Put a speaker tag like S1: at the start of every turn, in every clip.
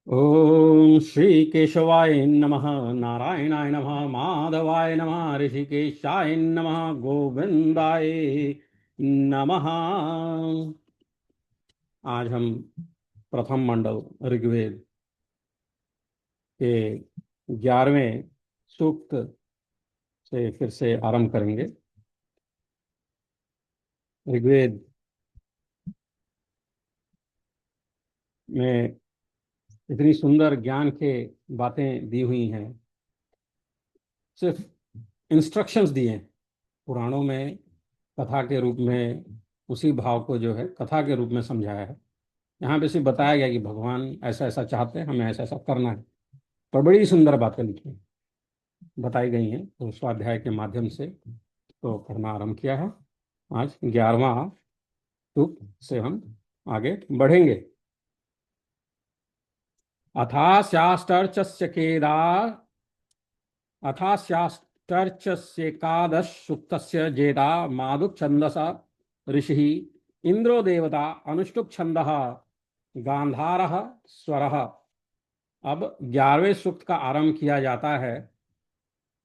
S1: ओम श्री केशवाय नमः। नारायणाय नमः। माधवाय नमः। ऋषिकेशाय नमः। गोविंदाय नमः। आज हम प्रथम मंडल ऋग्वेद के 11वें सूक्त से फिर से आरंभ करेंगे। ऋग्वेद में इतनी सुंदर ज्ञान के बातें दी हुई हैं, सिर्फ इंस्ट्रक्शंस दिए हैं। पुराणों में कथा के रूप में उसी भाव को जो है कथा के रूप में समझाया है। यहाँ पे सिर्फ बताया गया कि भगवान ऐसा ऐसा चाहते हैं, हमें ऐसा ऐसा करना है। पर बड़ी सुंदर बातें लिखी हैं, बताई गई हैं। तो स्वाध्याय के माध्यम से तो पढ़ना आरंभ किया है। आज 11वां सूक्त से हम आगे बढ़ेंगे। अथास्याष्टर्चस्य केदार अथास्याष्टर्चस्येकादश सूक्तस्य जेता मादुक छंदस ऋषि इंद्रो देवता अनुष्टुप छंदः गांधारः स्वरः। अब 11वें सूक्त का आरंभ किया जाता है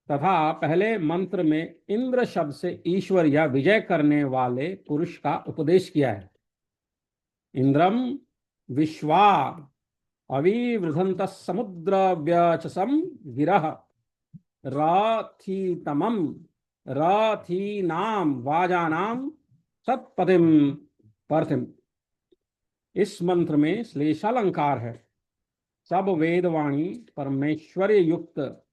S1: तथा पहले मंत्र में इंद्र शब्द से ईश्वर या विजय करने वाले पुरुष का उपदेश किया है। इंद्रम विश्वा अविवृधंत समुद्र व्यचसम गिरह रथीतमम रथीनाम वाजानाम सत्पतिम पर्थिम। इस मंत्र में श्लेषालंकार है। सब वेदवाणी परमेश्वर्य युक्त,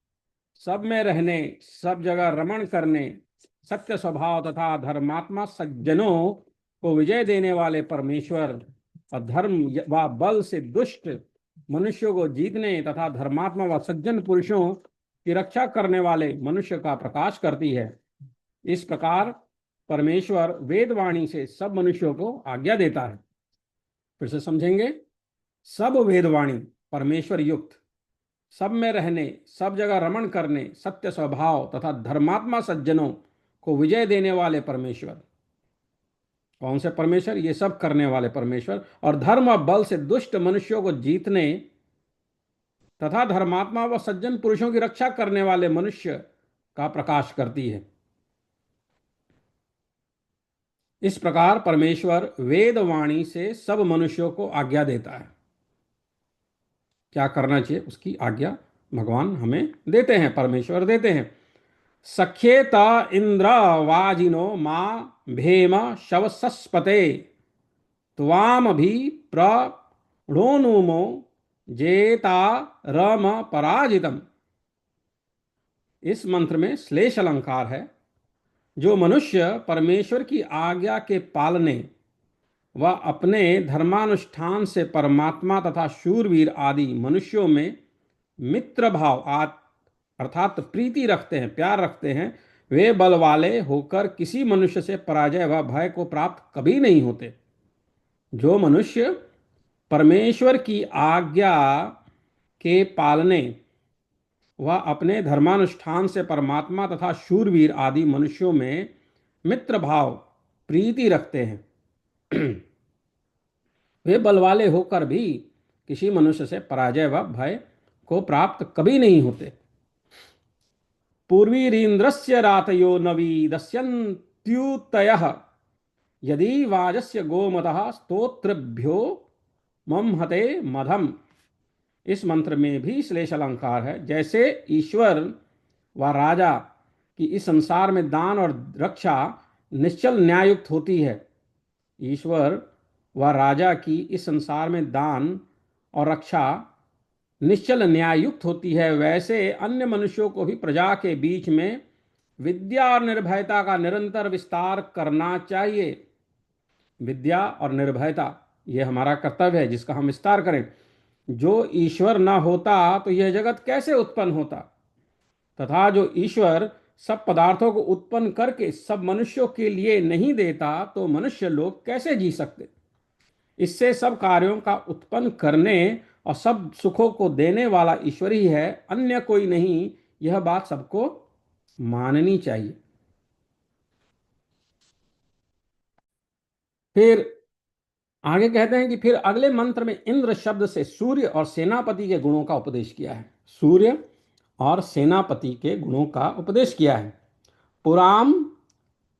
S1: सब में रहने, सब जगह रमण करने, सत्य स्वभाव तथा धर्मात्मा सज्जनों को विजय देने वाले परमेश्वर और धर्म व बल से दुष्ट मनुष्यों को जीतने तथा धर्मात्मा व सज्जन पुरुषों की रक्षा करने वाले मनुष्य का प्रकाश करती है। इस प्रकार परमेश्वर वेदवाणी से सब मनुष्यों को आज्ञा देता है। फिर से समझेंगे। सब वेदवाणी परमेश्वर युक्त, सब में रहने, सब जगह रमण करने, सत्य स्वभाव तथा धर्मात्मा सज्जनों को विजय देने वाले परमेश्वर। कौन से परमेश्वर? ये सब करने वाले परमेश्वर। और धर्म और बल से दुष्ट मनुष्यों को जीतने तथा धर्मात्मा व सज्जन पुरुषों की रक्षा करने वाले मनुष्य का प्रकाश करती है। इस प्रकार परमेश्वर वेदवाणी से सब मनुष्यों को आज्ञा देता है। क्या करना चाहिए उसकी आज्ञा भगवान हमें देते हैं, परमेश्वर देते हैं। सख्येत इंद्र वाजिनो मां भेम शवसस्पते त्वाम भी प्रणोनुमो जेता रम पराजितम। इस मंत्र में श्लेष अलंकार है। जो मनुष्य परमेश्वर की आज्ञा के पालने व अपने धर्मानुष्ठान से परमात्मा तथा शूरवीर आदि मनुष्यों में मित्र भाव अर्थात प्रीति रखते हैं, प्यार रखते हैं, वे बल वाले होकर किसी मनुष्य से पराजय व भय को प्राप्त कभी नहीं होते। जो मनुष्य परमेश्वर की आज्ञा के पालने व अपने धर्मानुष्ठान से परमात्मा तथा शूरवीर आदि मनुष्यों में मित्र भाव प्रीति रखते हैं, वे बल वाले होकर भी किसी मनुष्य से पराजय व भय को प्राप्त कभी नहीं होते। पूर्वीरीन्द्रस्य रातयो नवीदस्यन्त्युतयः यदि वाजस्य गोमतः स्तोत्रभ्यो ममहते मधम। इस मंत्र में भी श्लेष अलंकार है। जैसे ईश्वर व राजा की इस संसार में दान और रक्षा निश्चल न्यायुक्त होती है, ईश्वर व राजा की इस संसार में दान और रक्षा निश्चल न्यायुक्त होती है, वैसे अन्य मनुष्यों को भी प्रजा के बीच में विद्या और निर्भयता का निरंतर विस्तार करना चाहिए। विद्या और निर्भयता ये हमारा कर्तव्य है, जिसका हम विस्तार करें। जो ईश्वर न होता तो यह जगत कैसे उत्पन्न होता, तथा जो ईश्वर सब पदार्थों को उत्पन्न करके सब मनुष्यों के लिए नहीं देता तो मनुष्य लोग कैसे जी सकते। इससे सब कार्यों का उत्पन्न करने और सब सुखों को देने वाला ईश्वर ही है, अन्य कोई नहीं। यह बात सबको माननी चाहिए। फिर आगे कहते हैं कि फिर अगले मंत्र में इंद्र शब्द से सूर्य और सेनापति के गुणों का उपदेश किया है। सूर्य और सेनापति के गुणों का उपदेश किया है। पुराम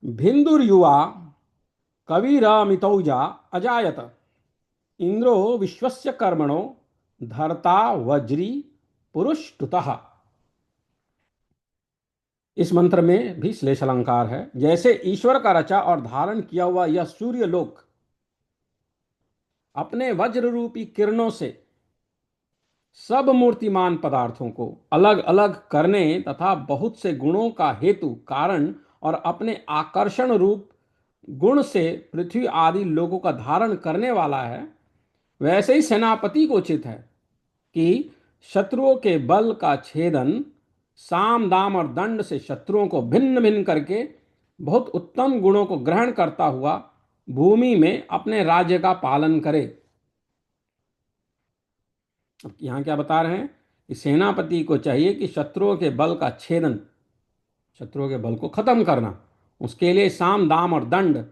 S1: भिन्दुर्युवा कविरमितौजा अजायत इंद्रो विश्वस्य कर्मणो धर्ता वज्री पुरुषतुतः। इस मंत्र में भी श्लेष अलंकार है। जैसे ईश्वर का रचा और धारण किया हुआ यह सूर्य लोक अपने वज्र रूपी किरणों से सब मूर्तिमान पदार्थों को अलग अलग करने तथा बहुत से गुणों का हेतु कारण और अपने आकर्षण रूप गुण से पृथ्वी आदि लोगों का धारण करने वाला है, वैसे ही सेनापति को उचित है कि शत्रुओं के बल का छेदन, साम दाम और दंड से शत्रुओं को भिन्न भिन्न करके बहुत उत्तम गुणों को ग्रहण करता हुआ भूमि में अपने राज्य का पालन करे। अब यहां क्या बता रहे हैं कि सेनापति को चाहिए कि शत्रुओं के बल का छेदन, शत्रुओं के बल को खत्म करना, उसके लिए साम दाम और दंड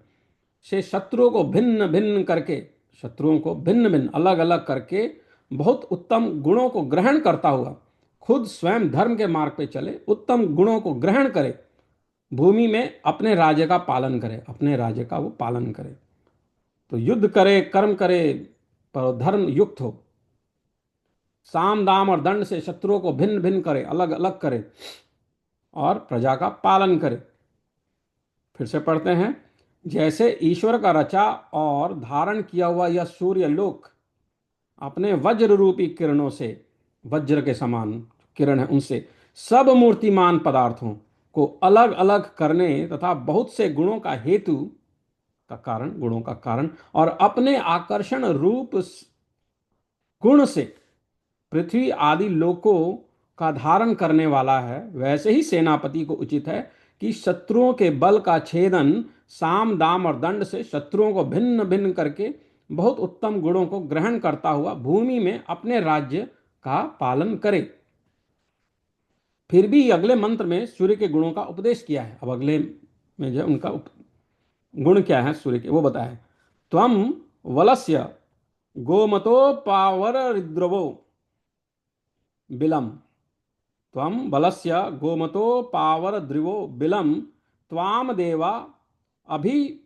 S1: से शत्रुओं को भिन्न भिन्न करके, शत्रुओं को भिन्न भिन्न अलग अलग करके बहुत उत्तम गुणों को ग्रहण करता हुआ खुद स्वयं धर्म के मार्ग पे चले, उत्तम गुणों को ग्रहण करे, भूमि में अपने राज्य का पालन करे, अपने राज्य का वो पालन करे। तो युद्ध करे, कर्म करे, पर धर्म युक्त हो, साम दाम और दंड से शत्रुओं को भिन्न भिन्न करे, अलग अलग करे और प्रजा का पालन करे। फिर से पढ़ते हैं। जैसे ईश्वर का रचा और धारण किया हुआ यह सूर्य लोक अपने वज्र रूपी किरणों से, वज्र के समान किरण है, उनसे सब मूर्तिमान पदार्थों को अलग अलग करने तथा बहुत से गुणों का हेतु का कारण, गुणों का कारण और अपने आकर्षण रूप गुण से पृथ्वी आदि लोकों का धारण करने वाला है, वैसे ही सेनापति को उचित है कि शत्रुओं के बल का छेदन, साम दाम और दंड से शत्रुओं को भिन्न भिन्न करके बहुत उत्तम गुणों को ग्रहण करता हुआ भूमि में अपने राज्य का पालन करे। फिर भी अगले मंत्र में सूर्य के गुणों का उपदेश किया है। अब अगले में जो उनका गुण क्या है सूर्य के, वो बताया है। त्वम वलस्य गोमतोपावर रिद्रवो बिलम, त्वं बलस्य गोमतोपावरद्रिवो बिलं त्वाम देवा अभि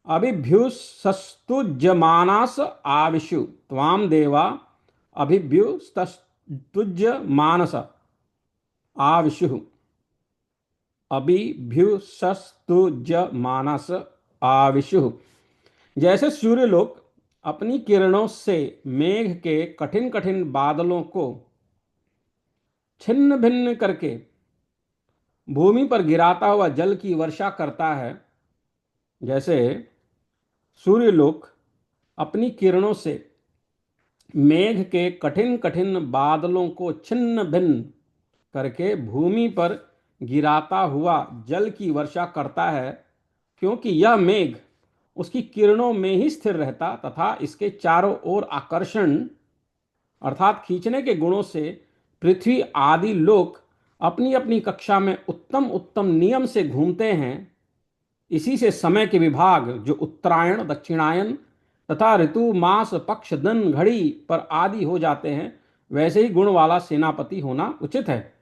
S1: अभिभ्युस्तुज्यमानास आविशु, त्वाम देवा अभिभ्युस्तुज्यमानस आविशु, अभिभ्युस्तुज्यमानस आविशु। जैसे सूर्यलोक अपनी किरणों से मेघ के कठिन कठिन बादलों को छिन्न भिन्न करके भूमि पर गिराता हुआ जल की वर्षा करता है, जैसे सूर्यलोक अपनी किरणों से मेघ के कठिन कठिन बादलों को छिन्न भिन्न करके भूमि पर गिराता हुआ जल की वर्षा करता है, क्योंकि यह मेघ उसकी किरणों में ही स्थिर रहता तथा इसके चारों ओर आकर्षण अर्थात खींचने के गुणों से पृथ्वी आदि लोक अपनी अपनी कक्षा में उत्तम उत्तम नियम से घूमते हैं। इसी से समय के विभाग जो उत्तरायण, दक्षिणायन तथा ऋतु, मास, पक्ष, दिन, घड़ी पर आदि हो जाते हैं, वैसे ही गुण वाला सेनापति होना उचित है।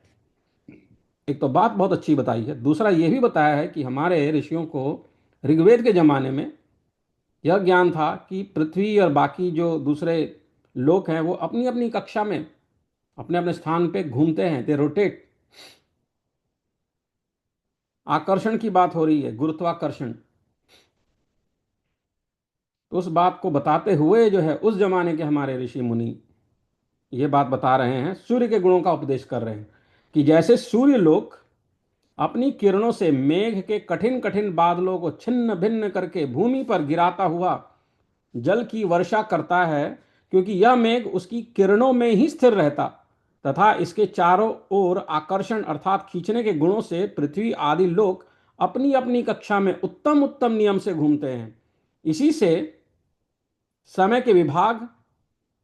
S1: एक तो बात बहुत अच्छी बताई है। दूसरा यह भी बताया है कि हमारे ऋषियों को ऋग्वेद के जमाने में यह ज्ञान था कि पृथ्वी और बाकी जो दूसरे लोक हैं वो अपनी अपनी कक्षा में अपने अपने स्थान पे घूमते हैं, दे रोटेट। आकर्षण की बात हो रही है, गुरुत्वाकर्षण। तो उस बात को बताते हुए जो है उस जमाने के हमारे ऋषि मुनि ये बात बता रहे हैं, सूर्य के गुणों का उपदेश कर रहे हैं कि जैसे सूर्य लोक अपनी किरणों से मेघ के कठिन कठिन बादलों को छिन्न भिन्न करके भूमि पर गिराता हुआ जल की वर्षा करता है, क्योंकि यह मेघ उसकी किरणों में ही स्थिर रहता तथा इसके चारों ओर आकर्षण अर्थात खींचने के गुणों से पृथ्वी आदि लोक अपनी अपनी कक्षा में उत्तम उत्तम नियम से घूमते हैं। इसी से समय के विभाग,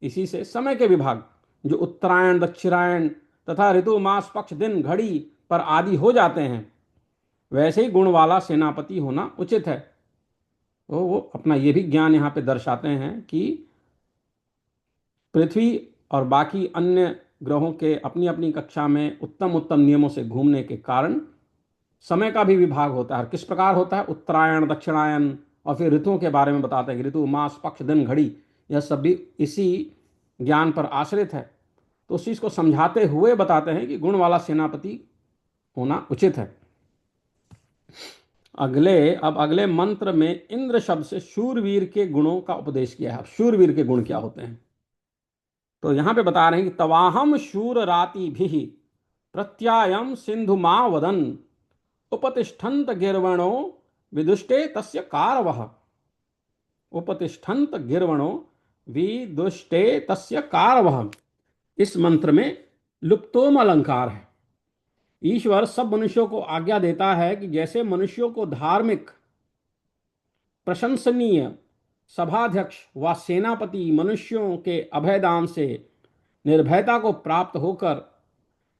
S1: इसी से समय के विभाग जो उत्तरायण, दक्षिणायन तथा ऋतु, मास, पक्ष, दिन, घड़ी पर आदि हो जाते हैं, वैसे ही गुण वाला सेनापति होना उचित है। तो वो अपना ये भी ज्ञान यहाँ पे दर्शाते हैं कि पृथ्वी और बाकी अन्य ग्रहों के अपनी अपनी कक्षा में उत्तम उत्तम नियमों से घूमने के कारण समय का भी विभाग होता है। किस प्रकार होता है? उत्तरायण, दक्षिणायन, और फिर ऋतुओं के बारे में बताते हैं कि ऋतु, मास, पक्ष, दिन, घड़ी, यह सब भी इसी ज्ञान पर आश्रित है। तो उस चीज को समझाते हुए बताते हैं कि गुण वाला सेनापति होना उचित है। अब अगले मंत्र में इंद्र शब्द से शूरवीर के गुणों का उपदेश किया है। अब शूरवीर के गुण क्या होते हैं? तो यहां पे बता रहे हैं कि तवाहम शूर राति भी प्रत्यायम सिंधु मां वदन उपतिष्ठन्त गिर्वणो विदुष्टे तस्य कारवः। उपतिष्ठन्त गिर्वणो विदुष्टे तस्य कारवः। इस मंत्र में लुप्तोम अलंकार है। ईश्वर सब मनुष्यों को आज्ञा देता है कि जैसे मनुष्यों को धार्मिक, प्रशंसनीय सभाध्यक्ष व सेनापति मनुष्यों के अभयदान से निर्भयता को प्राप्त होकर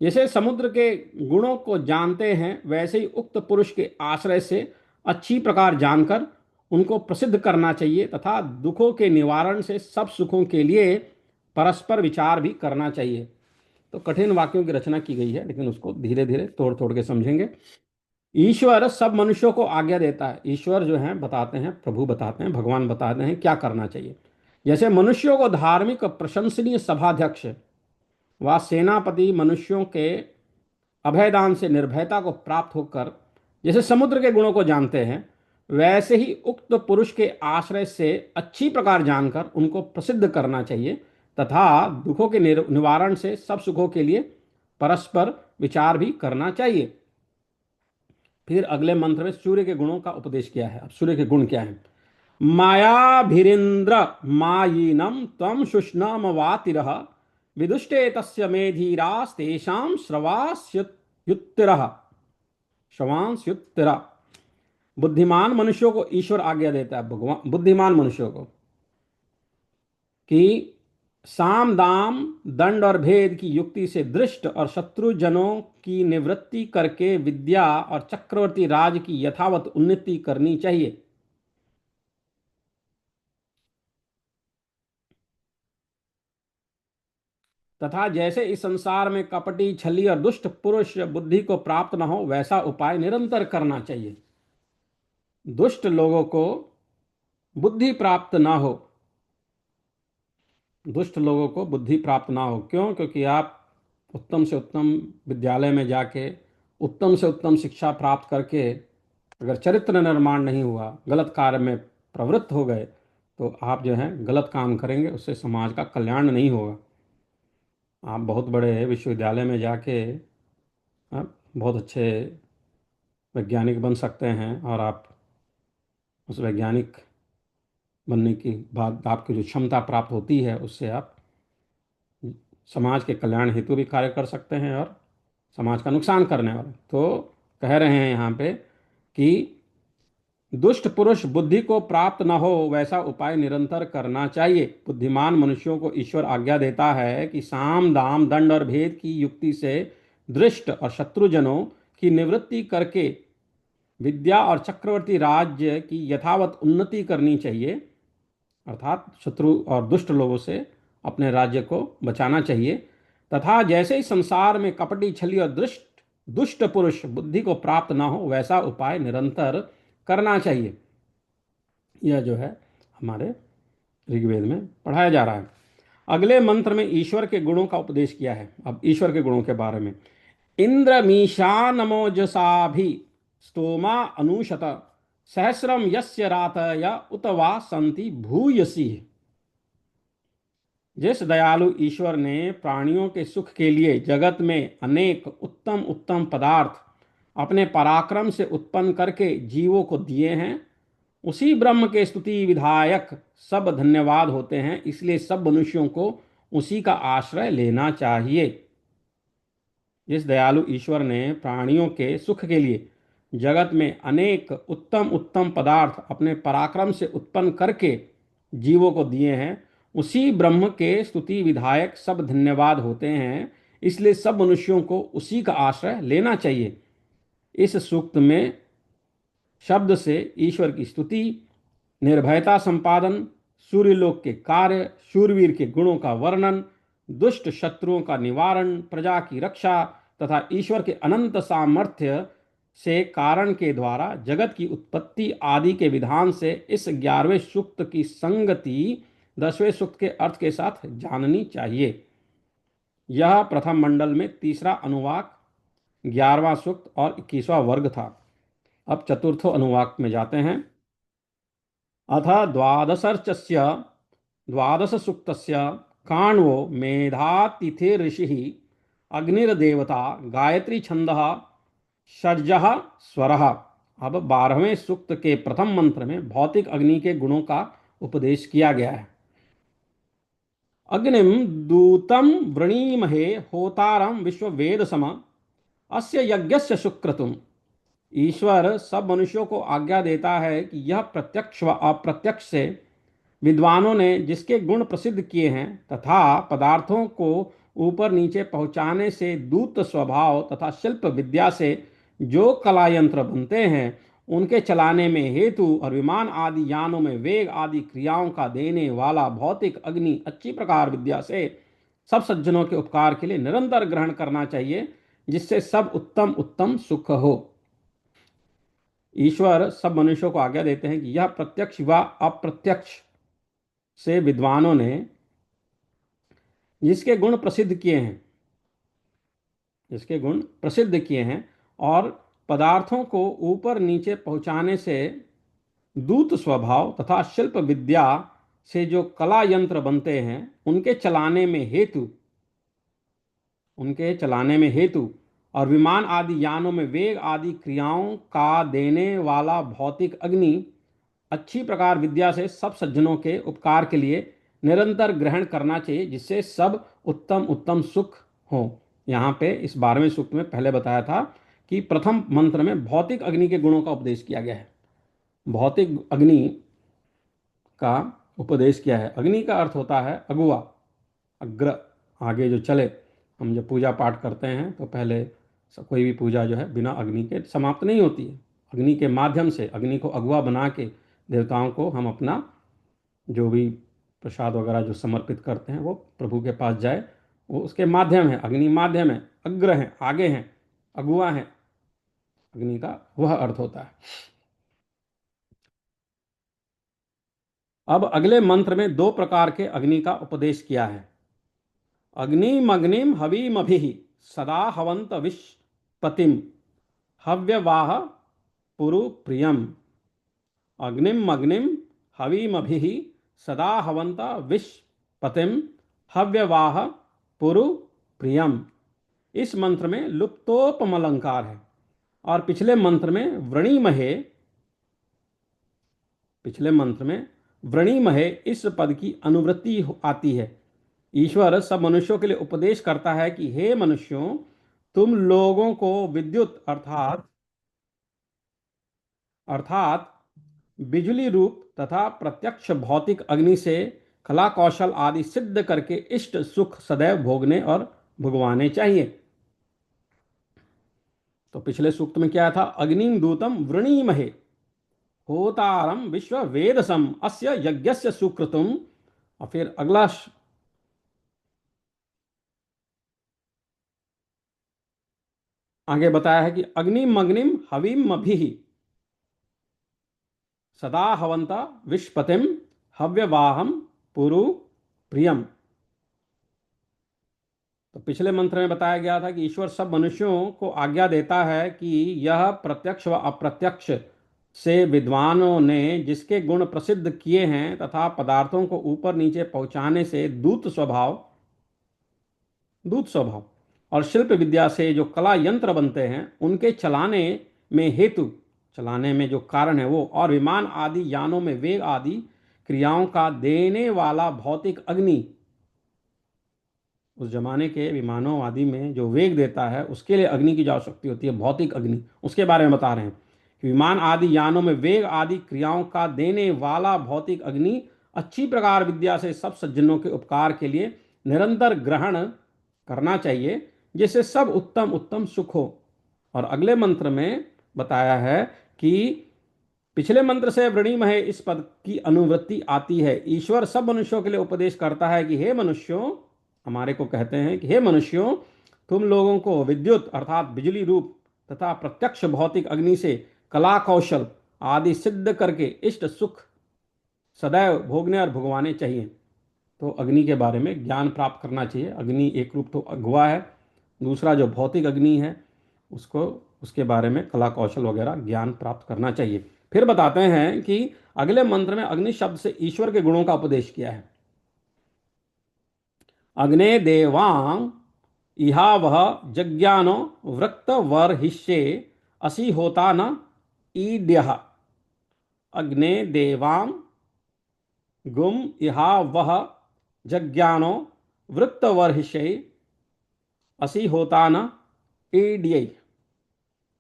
S1: जैसे समुद्र के गुणों को जानते हैं, वैसे ही उक्त पुरुष के आश्रय से अच्छी प्रकार जानकर उनको प्रसिद्ध करना चाहिए तथा दुखों के निवारण से सब सुखों के लिए परस्पर विचार भी करना चाहिए। तो कठिन वाक्यों की रचना की गई है, लेकिन उसको धीरे धीरे तोड़ तोड़ के समझेंगे। ईश्वर सब मनुष्यों को आज्ञा देता है। ईश्वर जो है बताते हैं, प्रभु बताते हैं, भगवान बताते हैं क्या करना चाहिए। जैसे मनुष्यों को धार्मिक प्रशंसनीय सभाध्यक्ष व सेनापति मनुष्यों के अभयदान से निर्भयता को प्राप्त होकर जैसे समुद्र के गुणों को जानते हैं, वैसे ही उक्त पुरुष के आश्रय से अच्छी प्रकार जानकर उनको प्रसिद्ध करना चाहिए तथा दुखों के निवारण से सब सुखों के लिए परस्पर विचार भी करना चाहिए। फिर अगले मंत्र में सूर्य के गुणों का उपदेश किया है। अब सूर्य के गुण क्या है? मायाभिरिंद्र मायीनम तम शुष्णम वातिरः विदुष्टे तस्य मेधीरास्तेषां श्रवास्युत्तिरः। श्रवांस्युत्तिरः। बुद्धिमान मनुष्यों को ईश्वर आज्ञा देता है, भगवान बुद्धिमान मनुष्यों को, कि साम दाम दंड और भेद की युक्ति से दृष्ट और शत्रुजनों की निवृत्ति करके विद्या और चक्रवर्ती राज की यथावत उन्नति करनी चाहिए। तथा जैसे इस संसार में कपटी, छली और दुष्ट पुरुष बुद्धि को प्राप्त न हो, वैसा उपाय निरंतर करना चाहिए। दुष्ट लोगों को बुद्धि प्राप्त ना हो, दुष्ट लोगों को बुद्धि प्राप्त ना हो। क्यों? क्योंकि आप उत्तम से उत्तम विद्यालय में जाके उत्तम से उत्तम शिक्षा प्राप्त करके अगर चरित्र निर्माण नहीं हुआ, गलत कार्य में प्रवृत्त हो गए, तो आप जो है गलत काम करेंगे, उससे समाज का कल्याण नहीं होगा। आप बहुत बड़े विश्वविद्यालय में जाके आप बहुत अच्छे वैज्ञानिक बन सकते हैं, और आप उस वैज्ञानिक बनने के बाद आपकी जो क्षमता प्राप्त होती है, उससे आप समाज के कल्याण हेतु भी कार्य कर सकते हैं और समाज का नुकसान करने वाले। तो कह रहे हैं यहाँ पे कि दुष्ट पुरुष बुद्धि को प्राप्त न हो, वैसा उपाय निरंतर करना चाहिए। बुद्धिमान मनुष्यों को ईश्वर आज्ञा देता है कि साम दाम दंड और भेद की युक्ति से दृष्ट और शत्रुजनों की निवृत्ति करके विद्या और चक्रवर्ती राज्य की यथावत उन्नति करनी चाहिए, अर्थात शत्रु और दुष्ट लोगों से अपने राज्य को बचाना चाहिए। तथा जैसे ही संसार में कपटी, छली और दुष्ट पुरुष बुद्धि को प्राप्त ना हो, वैसा उपाय निरंतर करना चाहिए। यह जो है हमारे ऋग्वेद में पढ़ाया जा रहा है। अगले मंत्र में ईश्वर के गुणों का उपदेश किया है। अब ईश्वर के गुणों के बारे में, इंद्र मीशा नमोजसा भी स्तोमा अनुशत सहस्रम यस्य रातय उत वा संति भूयसी। जिस दयालु ईश्वर ने प्राणियों के सुख के लिए जगत में अनेक उत्तम उत्तम पदार्थ अपने पराक्रम से उत्पन्न करके जीवों को दिए हैं, उसी ब्रह्म के स्तुति विधायक सब धन्यवाद होते हैं। इसलिए सब मनुष्यों को उसी का आश्रय लेना चाहिए। जिस दयालु ईश्वर ने प्राणियों के सुख के लिए जगत में अनेक उत्तम उत्तम पदार्थ अपने पराक्रम से उत्पन्न करके जीवों को दिए हैं, उसी ब्रह्म के स्तुति विधायक सब धन्यवाद होते हैं। इसलिए सब मनुष्यों को उसी का आश्रय लेना चाहिए। इस सूक्त में शब्द से ईश्वर की स्तुति निर्भयता संपादन, सूर्यलोक के कार्य, शूरवीर के गुणों का वर्णन, दुष्ट शत्रुओं का निवारण, प्रजा की रक्षा तथा ईश्वर के अनंत सामर्थ्य से कारण के द्वारा जगत की उत्पत्ति आदि के विधान से इस 11वें सूक्त की संगति 10वें सूक्त के अर्थ के साथ जाननी चाहिए। यह प्रथम मंडल में तीसरा अनुवाक, 11वां सूक्त और 21वां वर्ग था। अब चतुर्थो अनुवाक में जाते हैं। अथ द्वादशर्चस्य द्वादशसूक्तस्य काण्वो मेधातिथिर्षिः अग्निर्देवता गायत्री छंदः षड्जः स्वरः। अब 12वें सूक्त के प्रथम मंत्र में भौतिक अग्नि के गुणों का उपदेश किया गया है। अग्निम दूतम वृणीमहे होतारम विश्ववेद सम अस्य यज्ञस्य सुक्रतुम। ईश्वर सब मनुष्यों को आज्ञा देता है कि यह प्रत्यक्ष व अप्रत्यक्ष से विद्वानों ने जिसके गुण प्रसिद्ध किए हैं तथा पदार्थों को ऊपर नीचे पहुंचाने से दूत स्वभाव तथा शिल्प विद्या से जो कला यंत्र बनते हैं उनके चलाने में हेतु और विमान आदि यानों में वेग आदि क्रियाओं का देने वाला भौतिक अग्नि अच्छी प्रकार विद्या से सब सज्जनों के उपकार के लिए निरंतर ग्रहण करना चाहिए, जिससे सब उत्तम उत्तम सुख हो। ईश्वर सब मनुष्यों को आज्ञा देते हैं कि यह प्रत्यक्ष व अप्रत्यक्ष से विद्वानों ने जिसके गुण प्रसिद्ध किए हैं जिसके गुण प्रसिद्ध किए हैं और पदार्थों को ऊपर नीचे पहुंचाने से दूत स्वभाव तथा शिल्प विद्या से जो कला यंत्र बनते हैं उनके चलाने में हेतु और विमान आदि यानों में वेग आदि क्रियाओं का देने वाला भौतिक अग्नि अच्छी प्रकार विद्या से सब सज्जनों के उपकार के लिए निरंतर ग्रहण करना चाहिए, जिससे सब उत्तम उत्तम सुख हो। यहाँ पे इस 12वें सूक्त में पहले बताया था कि प्रथम मंत्र में भौतिक अग्नि के गुणों का उपदेश किया गया है। भौतिक अग्नि का उपदेश किया है। अग्नि का अर्थ होता है अगुआ, अग्र, आगे जो चले। हम जब पूजा पाठ करते हैं तो पहले कोई भी पूजा जो है बिना अग्नि के समाप्त नहीं होती है। अग्नि के माध्यम से, अग्नि को अगुआ बना के देवताओं को हम अपना जो भी प्रसाद वगैरह जो समर्पित करते हैं वो प्रभु के पास जाए, वो उसके माध्यम है। अग्नि माध्यम है, अग्र है, आगे हैं, अगुआ है। अग्नि का वह अर्थ होता है। अब अगले मंत्र में 2 प्रकार के अग्नि का उपदेश किया है। अग्निमग्निम हवीमभिः सदा हवंत विश्पतिम हव्यवाह पुरु प्रियम। अग्निमग्निम हवीमभिः सदा हवंत विश्पतिम हव्यवाह पुरु प्रियम। इस मंत्र में लुप्तोपम अलंकार है और पिछले मंत्र में व्रणीमहे इस पद की अनुवृत्ति आती है। ईश्वर सब मनुष्यों के लिए उपदेश करता है कि हे मनुष्यों, तुम लोगों को विद्युत अर्थात बिजली रूप तथा प्रत्यक्ष भौतिक अग्नि से कला कौशल आदि सिद्ध करके इष्ट सुख सदैव भोगने और भुगवाने चाहिए। तो पिछले सूक्त में क्या था? अग्निं दूतम वृणीमहे होतारम विश्व वेदसम अस्य यज्ञस्य सुकृतुम। और फिर अगला आगे बताया है कि अग्निमग्निम हविमभिः सदा हवंता विश्पतिम हव्यवाहम पुरु प्रियम। तो पिछले मंत्र में बताया गया था कि ईश्वर सब मनुष्यों को आज्ञा देता है कि यह प्रत्यक्ष व अप्रत्यक्ष से विद्वानों ने जिसके गुण प्रसिद्ध किए हैं तथा पदार्थों को ऊपर नीचे पहुंचाने से दूत स्वभाव और शिल्प विद्या से जो कला यंत्र बनते हैं उनके चलाने में जो कारण है वो, और विमान आदि यानों में वेग आदि क्रियाओं का देने वाला भौतिक अग्नि, उस जमाने के विमानों आदि में जो वेग देता है उसके लिए अग्नि की जो आवश्यकता होती है, भौतिक अग्नि, उसके बारे में बता रहे हैं कि विमान आदि यानों में वेग आदि क्रियाओं का देने वाला भौतिक अग्नि अच्छी प्रकार विद्या से सब सज्जनों के उपकार के लिए निरंतर ग्रहण करना चाहिए, जिससे सब उत्तम उत्तम सुख हो। और अगले मंत्र में बताया है कि पिछले मंत्र से वृणीमहे इस पद की अनुवृत्ति आती है। ईश्वर सब मनुष्यों के लिए उपदेश करता है कि हे मनुष्यों, हमारे को कहते हैं कि हे मनुष्यों, तुम लोगों को विद्युत अर्थात बिजली रूप तथा प्रत्यक्ष भौतिक अग्नि से कला कौशल आदि सिद्ध करके इष्ट सुख सदैव भोगने और भुगवाने चाहिए। तो अग्नि के बारे में ज्ञान प्राप्त करना चाहिए। अग्नि एक रूप तो अगवा है, दूसरा जो भौतिक अग्नि है उसको, उसके बारे में कला कौशल वगैरह ज्ञान प्राप्त करना चाहिए। फिर बताते हैं कि अगले मंत्र में अग्नि शब्द से ईश्वर के गुणों का उपदेश किया है। अग्ने देवां इहा वह जज्ञानो वृक्त वर्हिष्ये असि होता न ईड्यः। अग्ने देवां गुम इहा वह जज्ञानो वृत्त वर्हिष्ये असि होता न ईड्य।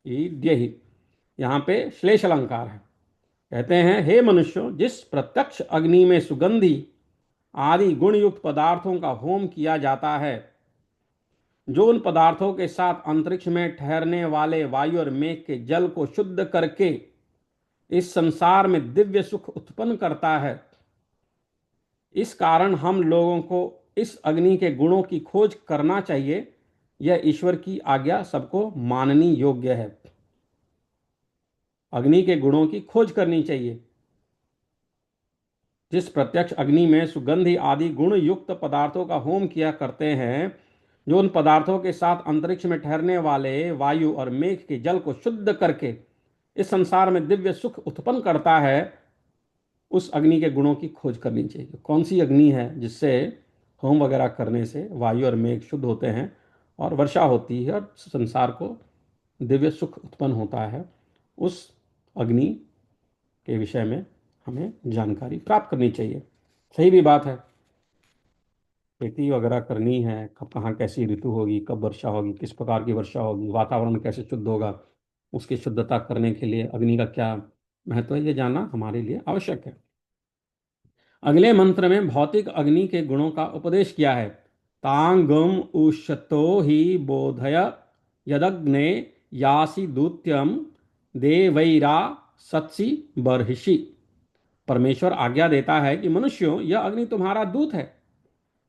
S1: ईड्य ही यहाँ पे श्लेष अलंकार है। कहते हैं हे मनुष्यों, जिस प्रत्यक्ष अग्नि में सुगंधी आदि गुणयुक्त पदार्थों का होम किया जाता है, जो उन पदार्थों के साथ अंतरिक्ष में ठहरने वाले वायु और मेघ के जल को शुद्ध करके इस संसार में दिव्य सुख उत्पन्न करता है, इस कारण हम लोगों को इस अग्नि के गुणों की खोज करना चाहिए। यह ईश्वर की आज्ञा सबको माननी योग्य है। अग्नि के गुणों की खोज करनी चाहिए। जिस प्रत्यक्ष अग्नि में सुगंधि आदि गुण युक्त पदार्थों का होम किया करते हैं, जो उन पदार्थों के साथ अंतरिक्ष में ठहरने वाले वायु और मेघ के जल को शुद्ध करके इस संसार में दिव्य सुख उत्पन्न करता है, उस अग्नि के गुणों की खोज करनी चाहिए। कौन सी अग्नि है जिससे होम वगैरह करने से वायु और मेघ शुद्ध होते हैं और वर्षा होती है और संसार को दिव्य सुख उत्पन्न होता है, उस अग्नि के विषय में हमें जानकारी प्राप्त करनी चाहिए। सही भी बात है। खेती वगैरह करनी है, कब कहाँ कैसी ऋतु होगी, कब वर्षा होगी, किस प्रकार की वर्षा होगी, वातावरण कैसे शुद्ध होगा, उसकी शुद्धता करने के लिए अग्नि का क्या महत्व है, ये जानना हमारे लिए आवश्यक है। अगले मंत्र में भौतिक अग्नि के गुणों का उपदेश किया है। तांगम उषतो ही बोधय यदग्ने यासी दूत्यम देवैरा सत्सी बर्हिषि। परमेश्वर आज्ञा देता है कि मनुष्यों, यह अग्नि तुम्हारा दूत है,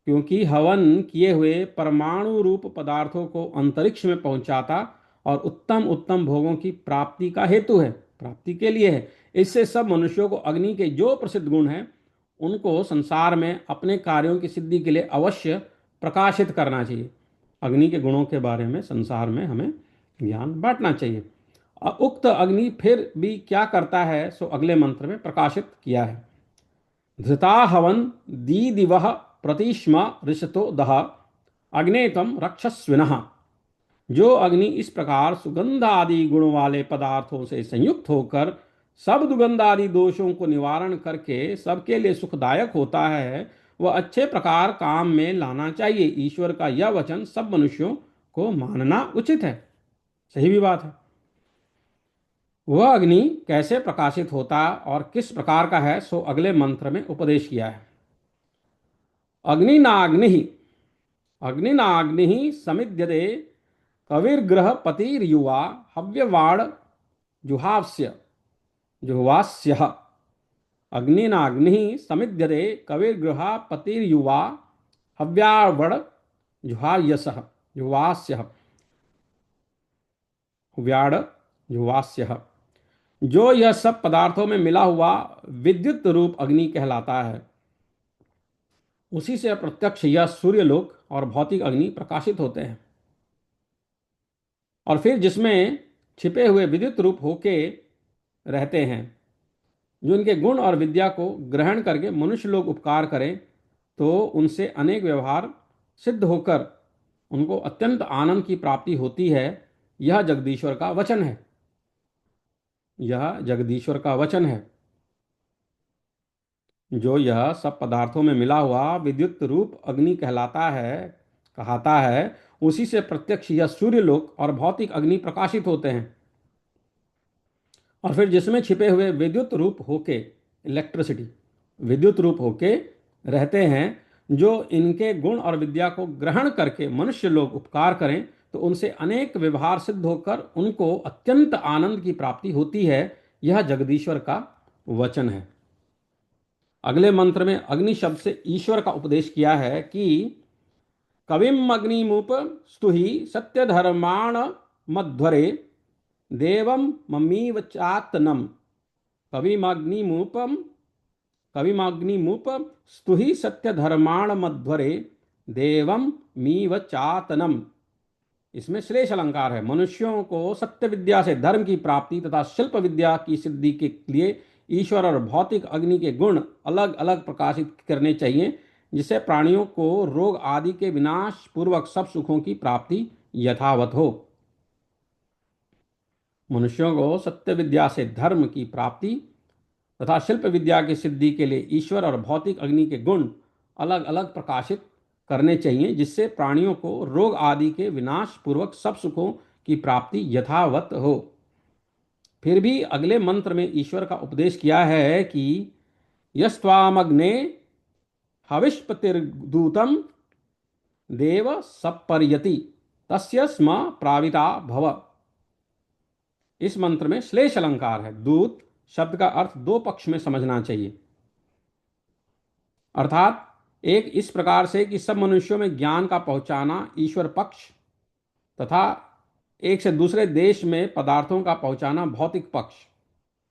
S1: क्योंकि हवन किए हुए परमाणु रूप पदार्थों को अंतरिक्ष में पहुंचाता और उत्तम उत्तम भोगों की प्राप्ति का हेतु है, प्राप्ति के लिए है। इससे सब मनुष्यों को अग्नि के जो प्रसिद्ध गुण हैं उनको संसार में अपने कार्यों की सिद्धि के लिए अवश्य प्रकाशित करना चाहिए। अग्नि के गुणों के बारे में संसार में हमें ज्ञान बांटना चाहिए। उक्त अग्नि फिर भी क्या करता है सो अगले मंत्र में प्रकाशित किया है। धृता हवन दीदिवः प्रतिष्म ऋषतो दह अग्ने तम रक्षस्विनः। जो अग्नि इस प्रकार सुगंध आदि गुण वाले पदार्थों से संयुक्त होकर सब दुगंध आदि दोषों को निवारण करके सबके लिए सुखदायक होता है, वह अच्छे प्रकार काम में लाना चाहिए। ईश्वर का यह वचन सब मनुष्यों को मानना उचित है। सही भी बात है। वह अग्नि कैसे प्रकाशित होता और किस प्रकार का है सो अगले मंत्र में उपदेश किया है। अग्निनाग्नि अग्निनाग्नि समिद्यते कविर्ग्रह पतिर्युवा हव्यवाड़ जुहास्य जुह्वास्य। अग्निनाग्नि समिद्यते कविर्ग्रह पतिर्युवा हव्यावड़ जुहायसः जुह्वास्य व्याड़ जुह्वास्य। जो यह सब पदार्थों में मिला हुआ विद्युत रूप अग्नि कहलाता है, उसी से प्रत्यक्ष यह सूर्यलोक और भौतिक अग्नि प्रकाशित होते हैं। और फिर जिसमें छिपे हुए विद्युत रूप होके रहते हैं, जो इनके गुण और विद्या को ग्रहण करके मनुष्य लोग उपकार करें तो उनसे अनेक व्यवहार सिद्ध होकर उनको अत्यंत आनंद की प्राप्ति होती है। यह जगदीश्वर का वचन है। यह जगदीश्वर का वचन है। जो यह सब पदार्थों में मिला हुआ विद्युत रूप अग्नि कहता है, उसी से प्रत्यक्ष यह सूर्यलोक और भौतिक अग्नि प्रकाशित होते हैं। और फिर जिसमें छिपे हुए विद्युत रूप होके इलेक्ट्रिसिटी विद्युत रूप होके रहते हैं, जो इनके गुण और विद्या को ग्रहण करके मनुष्य लोग उपकार करें तो उनसे अनेक व्यवहार सिद्ध होकर उनको अत्यंत आनंद की प्राप्ति होती है। यह जगदीश्वर का वचन है। अगले मंत्र में अग्नि शब्द से ईश्वर का उपदेश किया है कि कविम अग्निमुप स्तुहि सत्य धर्माण मध्वरे देवम ममीव चातनम। कविमग्निमुपम कविमग्निमुप स्तुहि सत्य धर्माण मध्वरे देवम मीव चातनम। इसमें श्लेष अलंकार है। मनुष्यों को सत्य विद्या से धर्म की प्राप्ति तथा शिल्प विद्या की सिद्धि के लिए ईश्वर और भौतिक अग्नि के गुण अलग अलग प्रकाशित करने चाहिए, जिससे प्राणियों को रोग आदि के विनाश पूर्वक सब सुखों की प्राप्ति यथावत हो। मनुष्यों को सत्य विद्या से धर्म की प्राप्ति तथा शिल्प विद्या की सिद्धि के लिए ईश्वर और भौतिक अग्नि के गुण अलग अलग प्रकाशित करने चाहिए, जिससे प्राणियों को रोग आदि के विनाश पूर्वक सब सुखों की प्राप्ति यथावत हो। फिर भी अगले मंत्र में ईश्वर का उपदेश किया है कि यस्त्वामग्ने हविष्पतिर्दूतम देव सपर्यति तस्य स्म प्राविता भव। इस मंत्र में श्लेष अलंकार है। दूत शब्द का अर्थ दो पक्ष में समझना चाहिए, अर्थात एक इस प्रकार से कि सब मनुष्यों में ज्ञान का पहुंचाना ईश्वर पक्ष, तथा एक से दूसरे देश में पदार्थों का पहुंचाना भौतिक पक्ष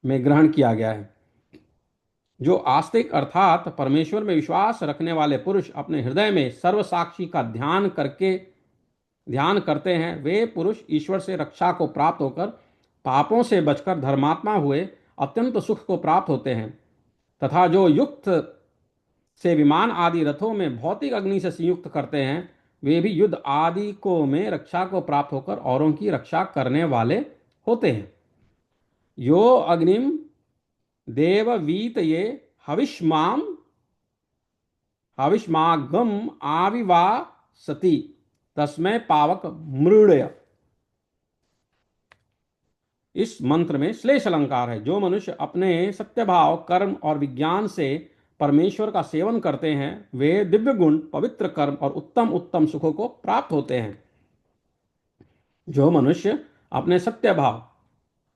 S1: में ग्रहण किया गया है। जो आस्तिक अर्थात परमेश्वर में विश्वास रखने वाले पुरुष अपने हृदय में सर्वसाक्षी का ध्यान करते हैं, वे पुरुष ईश्वर से रक्षा को प्राप्त होकर पापों से बचकर धर्मात्मा हुए अत्यंत सुख को प्राप्त होते हैं। तथा जो युक्त से विमान आदि रथों में भौतिक अग्नि से संयुक्त करते हैं, वे भी युद्ध आदि को में रक्षा को प्राप्त होकर औरों की रक्षा करने वाले होते हैं। यो अग्निम देववीत ये हविष्मागम आविवासति तस्मै पावक मृडय। इस मंत्र में श्लेष अलंकार है। जो मनुष्य अपने सत्यभाव कर्म और विज्ञान से परमेश्वर का सेवन करते हैं, वे दिव्य गुण पवित्र कर्म और उत्तम उत्तम सुखों को प्राप्त होते हैं। जो मनुष्य अपने सत्यभाव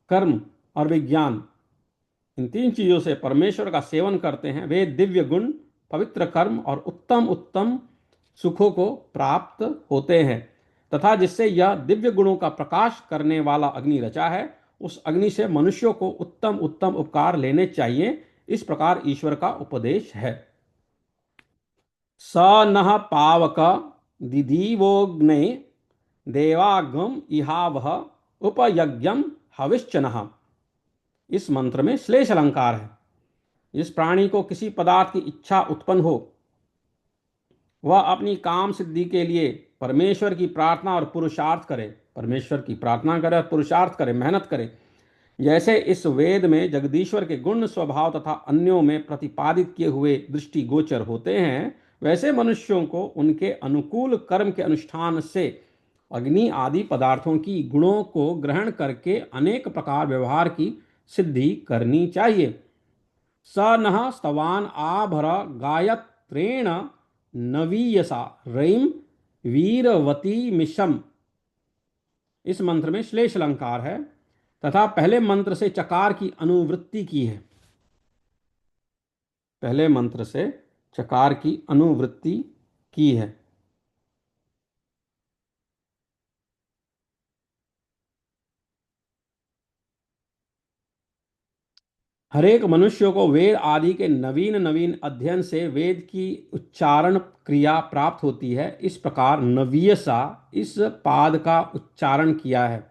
S1: कर्म और विज्ञान इन तीन चीजों से परमेश्वर का सेवन करते हैं, वे दिव्य गुण पवित्र कर्म और उत्तम उत्तम सुखों को प्राप्त होते हैं। तथा जिससे यह दिव्य गुणों का प्रकाश करने वाला अग्नि रचा है, उस अग्नि से मनुष्यों को उत्तम उत्तम उपकार लेने चाहिए। इस प्रकार ईश्वर का उपदेश है। स नः पावक दिदीवोग्ने देवागम इहावह उपयज्ञम हविश्चनः। इस मंत्र में श्लेष अलंकार है। जिस प्राणी को किसी पदार्थ की इच्छा उत्पन्न हो, वह अपनी काम सिद्धि के लिए परमेश्वर की प्रार्थना और पुरुषार्थ करे। परमेश्वर की प्रार्थना करे और पुरुषार्थ करे, मेहनत करे। जैसे इस वेद में जगदीश्वर के गुण स्वभाव तथा अन्यों में प्रतिपादित किए हुए दृष्टि गोचर होते हैं, वैसे मनुष्यों को उनके अनुकूल कर्म के अनुष्ठान से अग्नि आदि पदार्थों की गुणों को ग्रहण करके अनेक प्रकार व्यवहार की सिद्धि करनी चाहिए। स नः स्तवान आभर गायत्रेण नवीयसा रईम वीरवती मिशम। इस मंत्र में श्लेष अलंकार है तथा पहले मंत्र से चकार की अनुवृत्ति की है। पहले मंत्र से चकार की अनुवृत्ति की है। हरेक मनुष्य को वेद आदि के नवीन नवीन अध्ययन से वेद की उच्चारण क्रिया प्राप्त होती है। इस प्रकार नवीयसा इस पाद का उच्चारण किया है।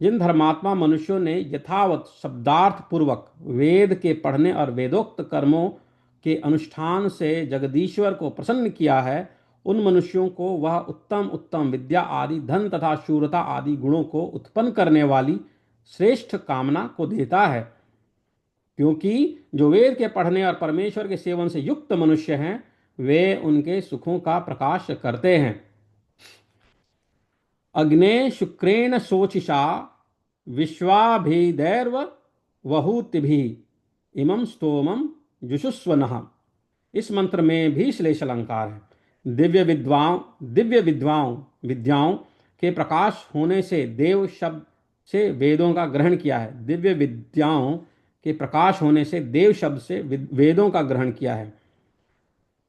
S1: जिन धर्मात्मा मनुष्यों ने यथावत शब्दार्थ पूर्वक वेद के पढ़ने और वेदोक्त कर्मों के अनुष्ठान से जगदीश्वर को प्रसन्न किया है, उन मनुष्यों को वह उत्तम उत्तम विद्या आदि धन तथा शूरता आदि गुणों को उत्पन्न करने वाली श्रेष्ठ कामना को देता है। क्योंकि जो वेद के पढ़ने और परमेश्वर के सेवन से युक्त मनुष्य हैं, वे उनके सुखों का प्रकाश करते हैं। अग्ने शुक्रेण शोचिषा विश्वाभिदैर्व वहूतिभिः इमं स्तोमं जुषुस्वनः। इस मंत्र में भी श्लेष अलंकार है। दिव्य विद्याओं के प्रकाश होने से देव शब्द से वेदों का ग्रहण किया है। दिव्य विद्याओं के प्रकाश होने से देव शब्द से वेदों का ग्रहण किया है।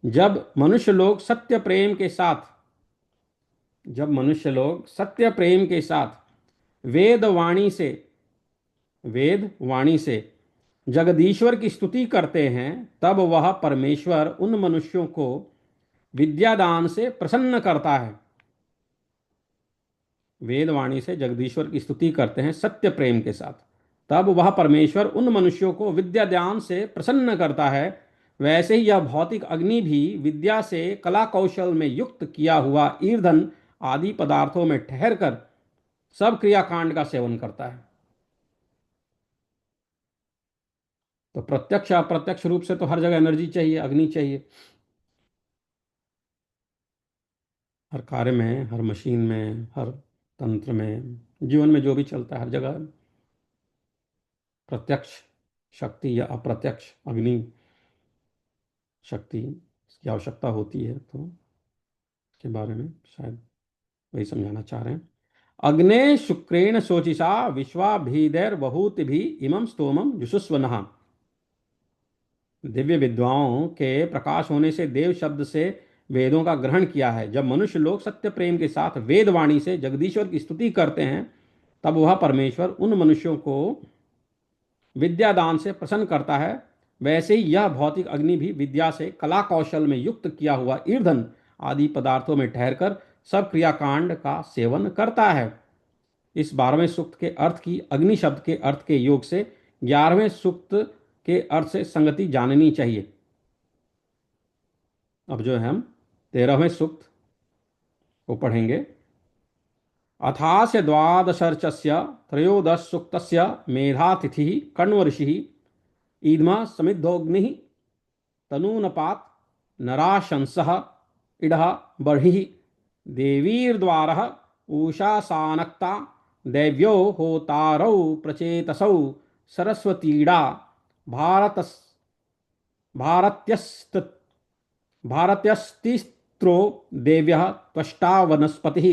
S1: जब मनुष्य लोग सत्य प्रेम के साथ जब मनुष्य लोग सत्य प्रेम के साथ वेद वाणी से वेद वाणी से जगदीश्वर की स्तुति करते हैं, तब वह परमेश्वर उन मनुष्यों को विद्यादान से प्रसन्न करता है। वेद वाणी से जगदीश्वर की स्तुति करते हैं सत्य प्रेम के साथ, तब वह परमेश्वर उन मनुष्यों को विद्यादान से प्रसन्न करता है। वैसे ही यह भौतिक अग्नि भी विद्या से कला कौशल में युक्त किया हुआ ईंधन आदि पदार्थों में ठहर कर सब क्रियाकांड का सेवन करता है। तो प्रत्यक्ष अप्रत्यक्ष रूप से तो हर जगह एनर्जी चाहिए, अग्नि चाहिए। हर कार्य में, हर मशीन में, हर तंत्र में, जीवन में जो भी चलता है हर जगह प्रत्यक्ष शक्ति या अप्रत्यक्ष अग्नि शक्ति की आवश्यकता होती है। तो इसके बारे में शायद वही समझाना चाह रहे हैं। अग्ने शुक्रेण शोचिषा विश्वाभीदैर बहुत भी इमं स्तोमम जुषुस्वनः। दिव्य विद्वाओं के प्रकाश होने से देव शब्द से वेदों का ग्रहण किया है। जब मनुष्य लोग सत्य प्रेम के साथ वेद वाणी से जगदीश्वर की स्तुति करते हैं, तब वह परमेश्वर उन मनुष्यों को विद्यादान से प्रसन्न करता है। वैसे ही यह भौतिक अग्नि भी विद्या से कला कौशल में युक्त किया हुआ ईंधन आदि पदार्थों में ठहरकर सब क्रियाकांड का सेवन करता है। इस 12वें सूक्त के अर्थ की अग्नि शब्द के अर्थ के योग से 11वें सूक्त के अर्थ से संगति जाननी चाहिए। अब जो है हम 13वें सूक्त को पढ़ेंगे। अथास्य द्वादशर्चस्य त्रयोदश सूक्तस्य मेधातिथि कण्व ऋषि ईद्मा समिद्धोग्नि तनूनपात नराशंसः इडः बर्हिः देवीर्द्वारः उषासानक्ता दैव्यो होतारौ प्रचेतसौ सरस्वतीडा भारत भारत्यस्त भारत्यस्तिस्त्रो देव्यः त्वष्टा वनस्पतिः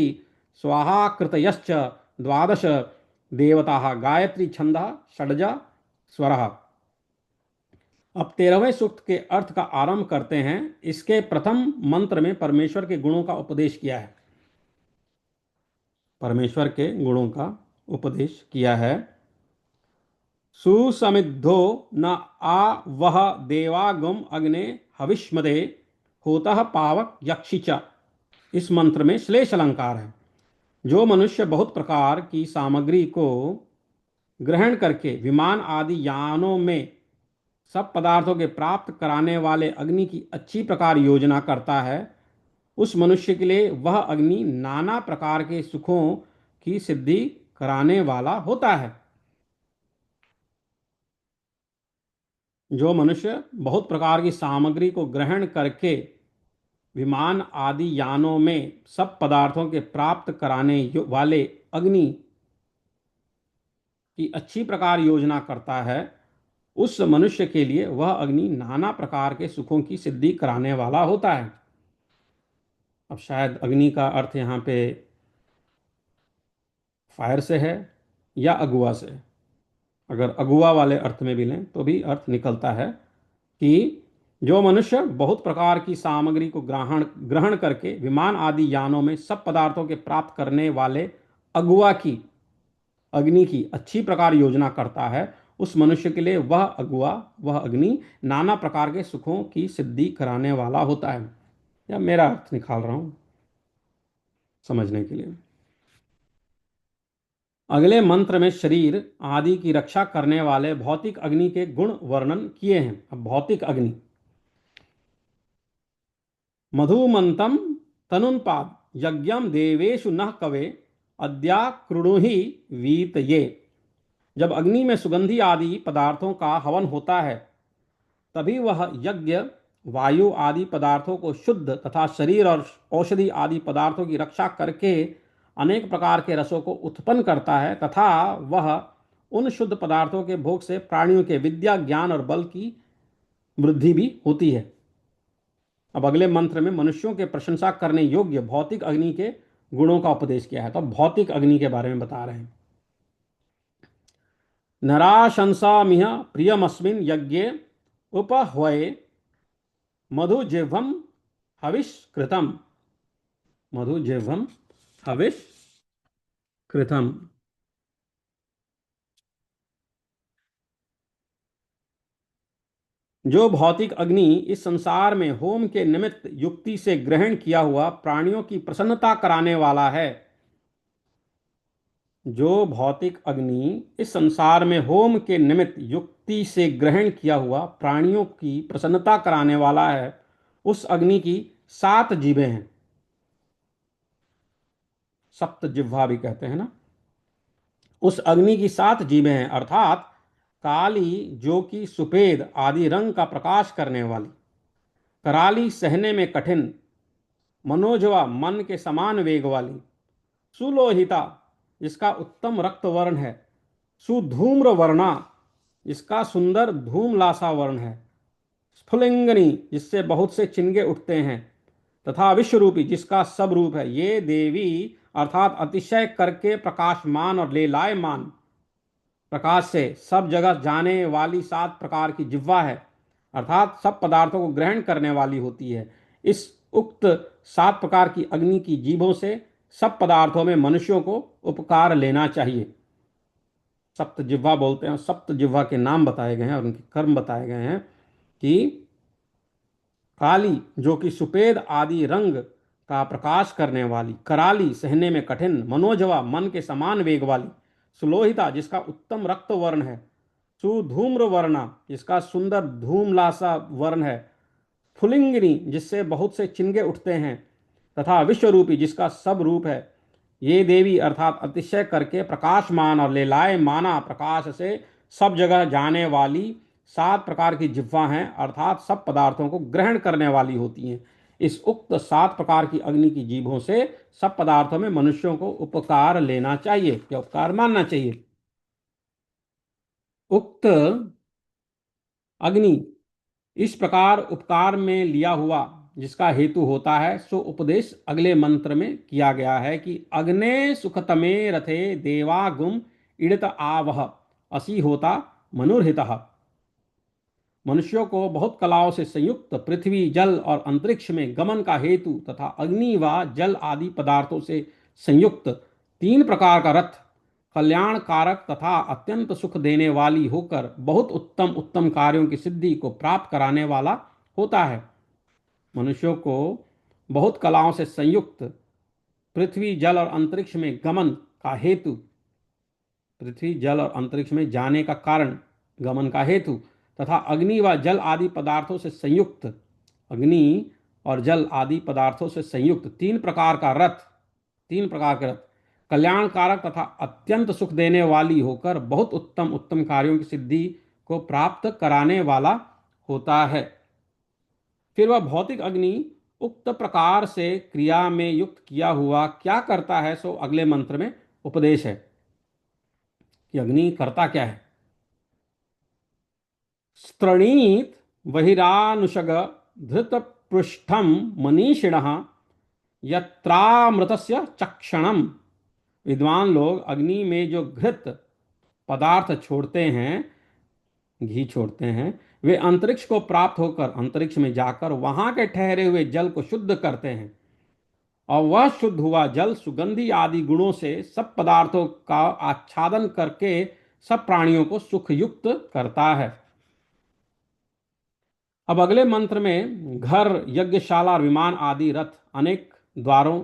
S1: स्वाहाकृतयश्च द्वादश देवताः गायत्री छंदः षड्ज स्वरः। अब 13वें सूक्त के अर्थ का आरंभ करते हैं। इसके प्रथम मंत्र में परमेश्वर के गुणों का उपदेश किया है। परमेश्वर के गुणों का उपदेश किया है। सुसमिद्धो न आ वह देवागम अग्ने हविष्मदे होतः पावक यक्षिच। इस मंत्र में श्लेष अलंकार है। जो मनुष्य बहुत प्रकार की सामग्री को ग्रहण करके विमान आदि यानों में सब पदार्थों के प्राप्त कराने वाले अग्नि की अच्छी प्रकार योजना करता है, उस मनुष्य के लिए वह अग्नि नाना प्रकार के सुखों की सिद्धि कराने वाला होता है। जो मनुष्य बहुत प्रकार की सामग्री को ग्रहण करके विमान आदि यानों में सब पदार्थों के प्राप्त कराने वाले अग्नि की अच्छी प्रकार योजना करता है, उस मनुष्य के लिए वह अग्नि नाना प्रकार के सुखों की सिद्धि कराने वाला होता है। अब शायद अग्नि का अर्थ यहाँ पे फायर से है या अगुआ से। अगर अगुआ वाले अर्थ में भी लें तो भी अर्थ निकलता है कि जो मनुष्य बहुत प्रकार की सामग्री को ग्रहण ग्रहण करके विमान आदि यानों में सब पदार्थों के प्राप्त करने वाले अगुआ की अग्नि की अच्छी प्रकार योजना करता है, उस मनुष्य के लिए वह अगुआ, वह अग्नि नाना प्रकार के सुखों की सिद्धि कराने वाला होता है। या मेरा अर्थ निकाल रहा हूं समझने के लिए। अगले मंत्र में शरीर आदि की रक्षा करने वाले भौतिक अग्नि के गुण वर्णन किए हैं। अब भौतिक अग्नि मधुमंतम तनुन्पाद यज्ञम देवेशु नः कवे अद्या कृणुहि वीतये। जब अग्नि में सुगंधी आदि पदार्थों का हवन होता है, तभी वह यज्ञ वायु आदि पदार्थों को शुद्ध तथा शरीर और औषधि आदि पदार्थों की रक्षा करके अनेक प्रकार के रसों को उत्पन्न करता है, तथा वह उन शुद्ध पदार्थों के भोग से प्राणियों के विद्या ज्ञान और बल की वृद्धि भी होती है। अब अगले मंत्र में मनुष्यों के प्रशंसा करने योग्य भौतिक अग्नि के गुणों का उपदेश किया है। तो भौतिक अग्नि के बारे में बता रहे हैं। नराशंसामिह प्रियमस्मिन् यज्ञे उपह्वये मधुजिह्वं हविष्कृतम्। मधुजिह्वं हविष्कृतम्। जो भौतिक अग्नि इस संसार में होम के निमित्त युक्ति से ग्रहण किया हुआ प्राणियों की प्रसन्नता कराने वाला है। जो भौतिक अग्नि इस संसार में होम के निमित्त युक्ति से ग्रहण किया हुआ प्राणियों की प्रसन्नता कराने वाला है, उस अग्नि की 7 जीभें हैं। सप्त जिह्वा भी कहते हैं ना। उस अग्नि की 7 जीभें हैं, अर्थात काली जो कि सुपेद आदि रंग का प्रकाश करने वाली, कराली सहने में कठिन, मनोजवा मन के समान वेग वाली, सुलोहिता जिसका उत्तम रक्त वर्ण है, सुधूम्र वर्णा जिसका सुंदर धूमलासा वर्ण है, स्फुलिंगनी जिससे बहुत से चिन्हे उठते हैं, तथा विश्वरूपी जिसका सब रूप है। ये देवी अर्थात अतिशय करके प्रकाशमान और लेलायमान प्रकाश से सब जगह जाने वाली 7 प्रकार की जिह्वा है, अर्थात सब पदार्थों को ग्रहण करने वाली होती है। इस उक्त 7 प्रकार की अग्नि की जीभों से सब पदार्थों में मनुष्यों को उपकार लेना चाहिए। सप्त जिह्वा बोलते हैं, सप्त जिह्वा के नाम बताए गए हैं और उनके कर्म बताए गए हैं कि काली जो कि सुपेद आदि रंग का प्रकाश करने वाली, कराली सहने में कठिन, मनोजवा मन के समान वेग वाली, सुलोहिता जिसका उत्तम रक्त वर्ण है, सुधूम्र वर्णा जिसका सुंदर धूमलासा वर्ण है, फुलिंगिनी जिससे बहुत से चिन्हे उठते हैं, तथा विश्वरूपी जिसका सब रूप है। ये देवी अर्थात अतिशय करके प्रकाशमान और लेलाय माना प्रकाश से सब जगह जाने वाली 7 प्रकार की जिह्वा हैं, अर्थात सब पदार्थों को ग्रहण करने वाली होती हैं। इस उक्त 7 प्रकार की अग्नि की जीभों से सब पदार्थों में मनुष्यों को उपकार लेना चाहिए या उपकार मानना चाहिए। उक्त अग्नि इस प्रकार उपकार में लिया हुआ जिसका हेतु होता है, सो उपदेश अगले मंत्र में किया गया है कि अग्ने सुखतमे रथे देवागुम इड़त आवह असी होता मनुर्हितः। मनुष्यों को बहुत कलाओं से संयुक्त पृथ्वी जल और अंतरिक्ष में गमन का हेतु तथा अग्नि व जल आदि पदार्थों से संयुक्त 3 प्रकार का रथ कल्याण कारक तथा अत्यंत सुख देने वाली होकर बहुत उत्तम उत्तम कार्यों की सिद्धि को प्राप्त कराने वाला होता है। मनुष्यों को बहुत कलाओं से संयुक्त पृथ्वी जल और अंतरिक्ष में गमन का हेतु, पृथ्वी जल और अंतरिक्ष में जाने का कारण, गमन का हेतु तथा अग्नि व जल आदि पदार्थों से संयुक्त, अग्नि और जल आदि पदार्थों से संयुक्त 3 प्रकार का रथ, 3 प्रकार के रथ कल्याणकारक तथा अत्यंत सुख देने वाली होकर बहुत उत्तम उत्तम कार्यों की सिद्धि को प्राप्त कराने वाला होता है। फिर वह भौतिक अग्नि उक्त प्रकार से क्रिया में युक्त किया हुआ क्या करता है, सो अगले मंत्र में उपदेश है कि अग्नि करता क्या है। स्त्रणीत बहिरानुषग धृत पृष्ठम मनीषिण यत्रामृतस्य चक्षणम। विद्वान लोग अग्नि में जो घृत पदार्थ छोड़ते हैं, घी छोड़ते हैं, वे अंतरिक्ष को प्राप्त होकर अंतरिक्ष में जाकर वहां के ठहरे हुए जल को शुद्ध करते हैं, और वह शुद्ध हुआ जल सुगंधि आदि गुणों से सब पदार्थों का आच्छादन करके सब प्राणियों को सुखयुक्त करता है। अब अगले मंत्र में घर यज्ञशाला और विमान आदि रथ अनेक द्वारों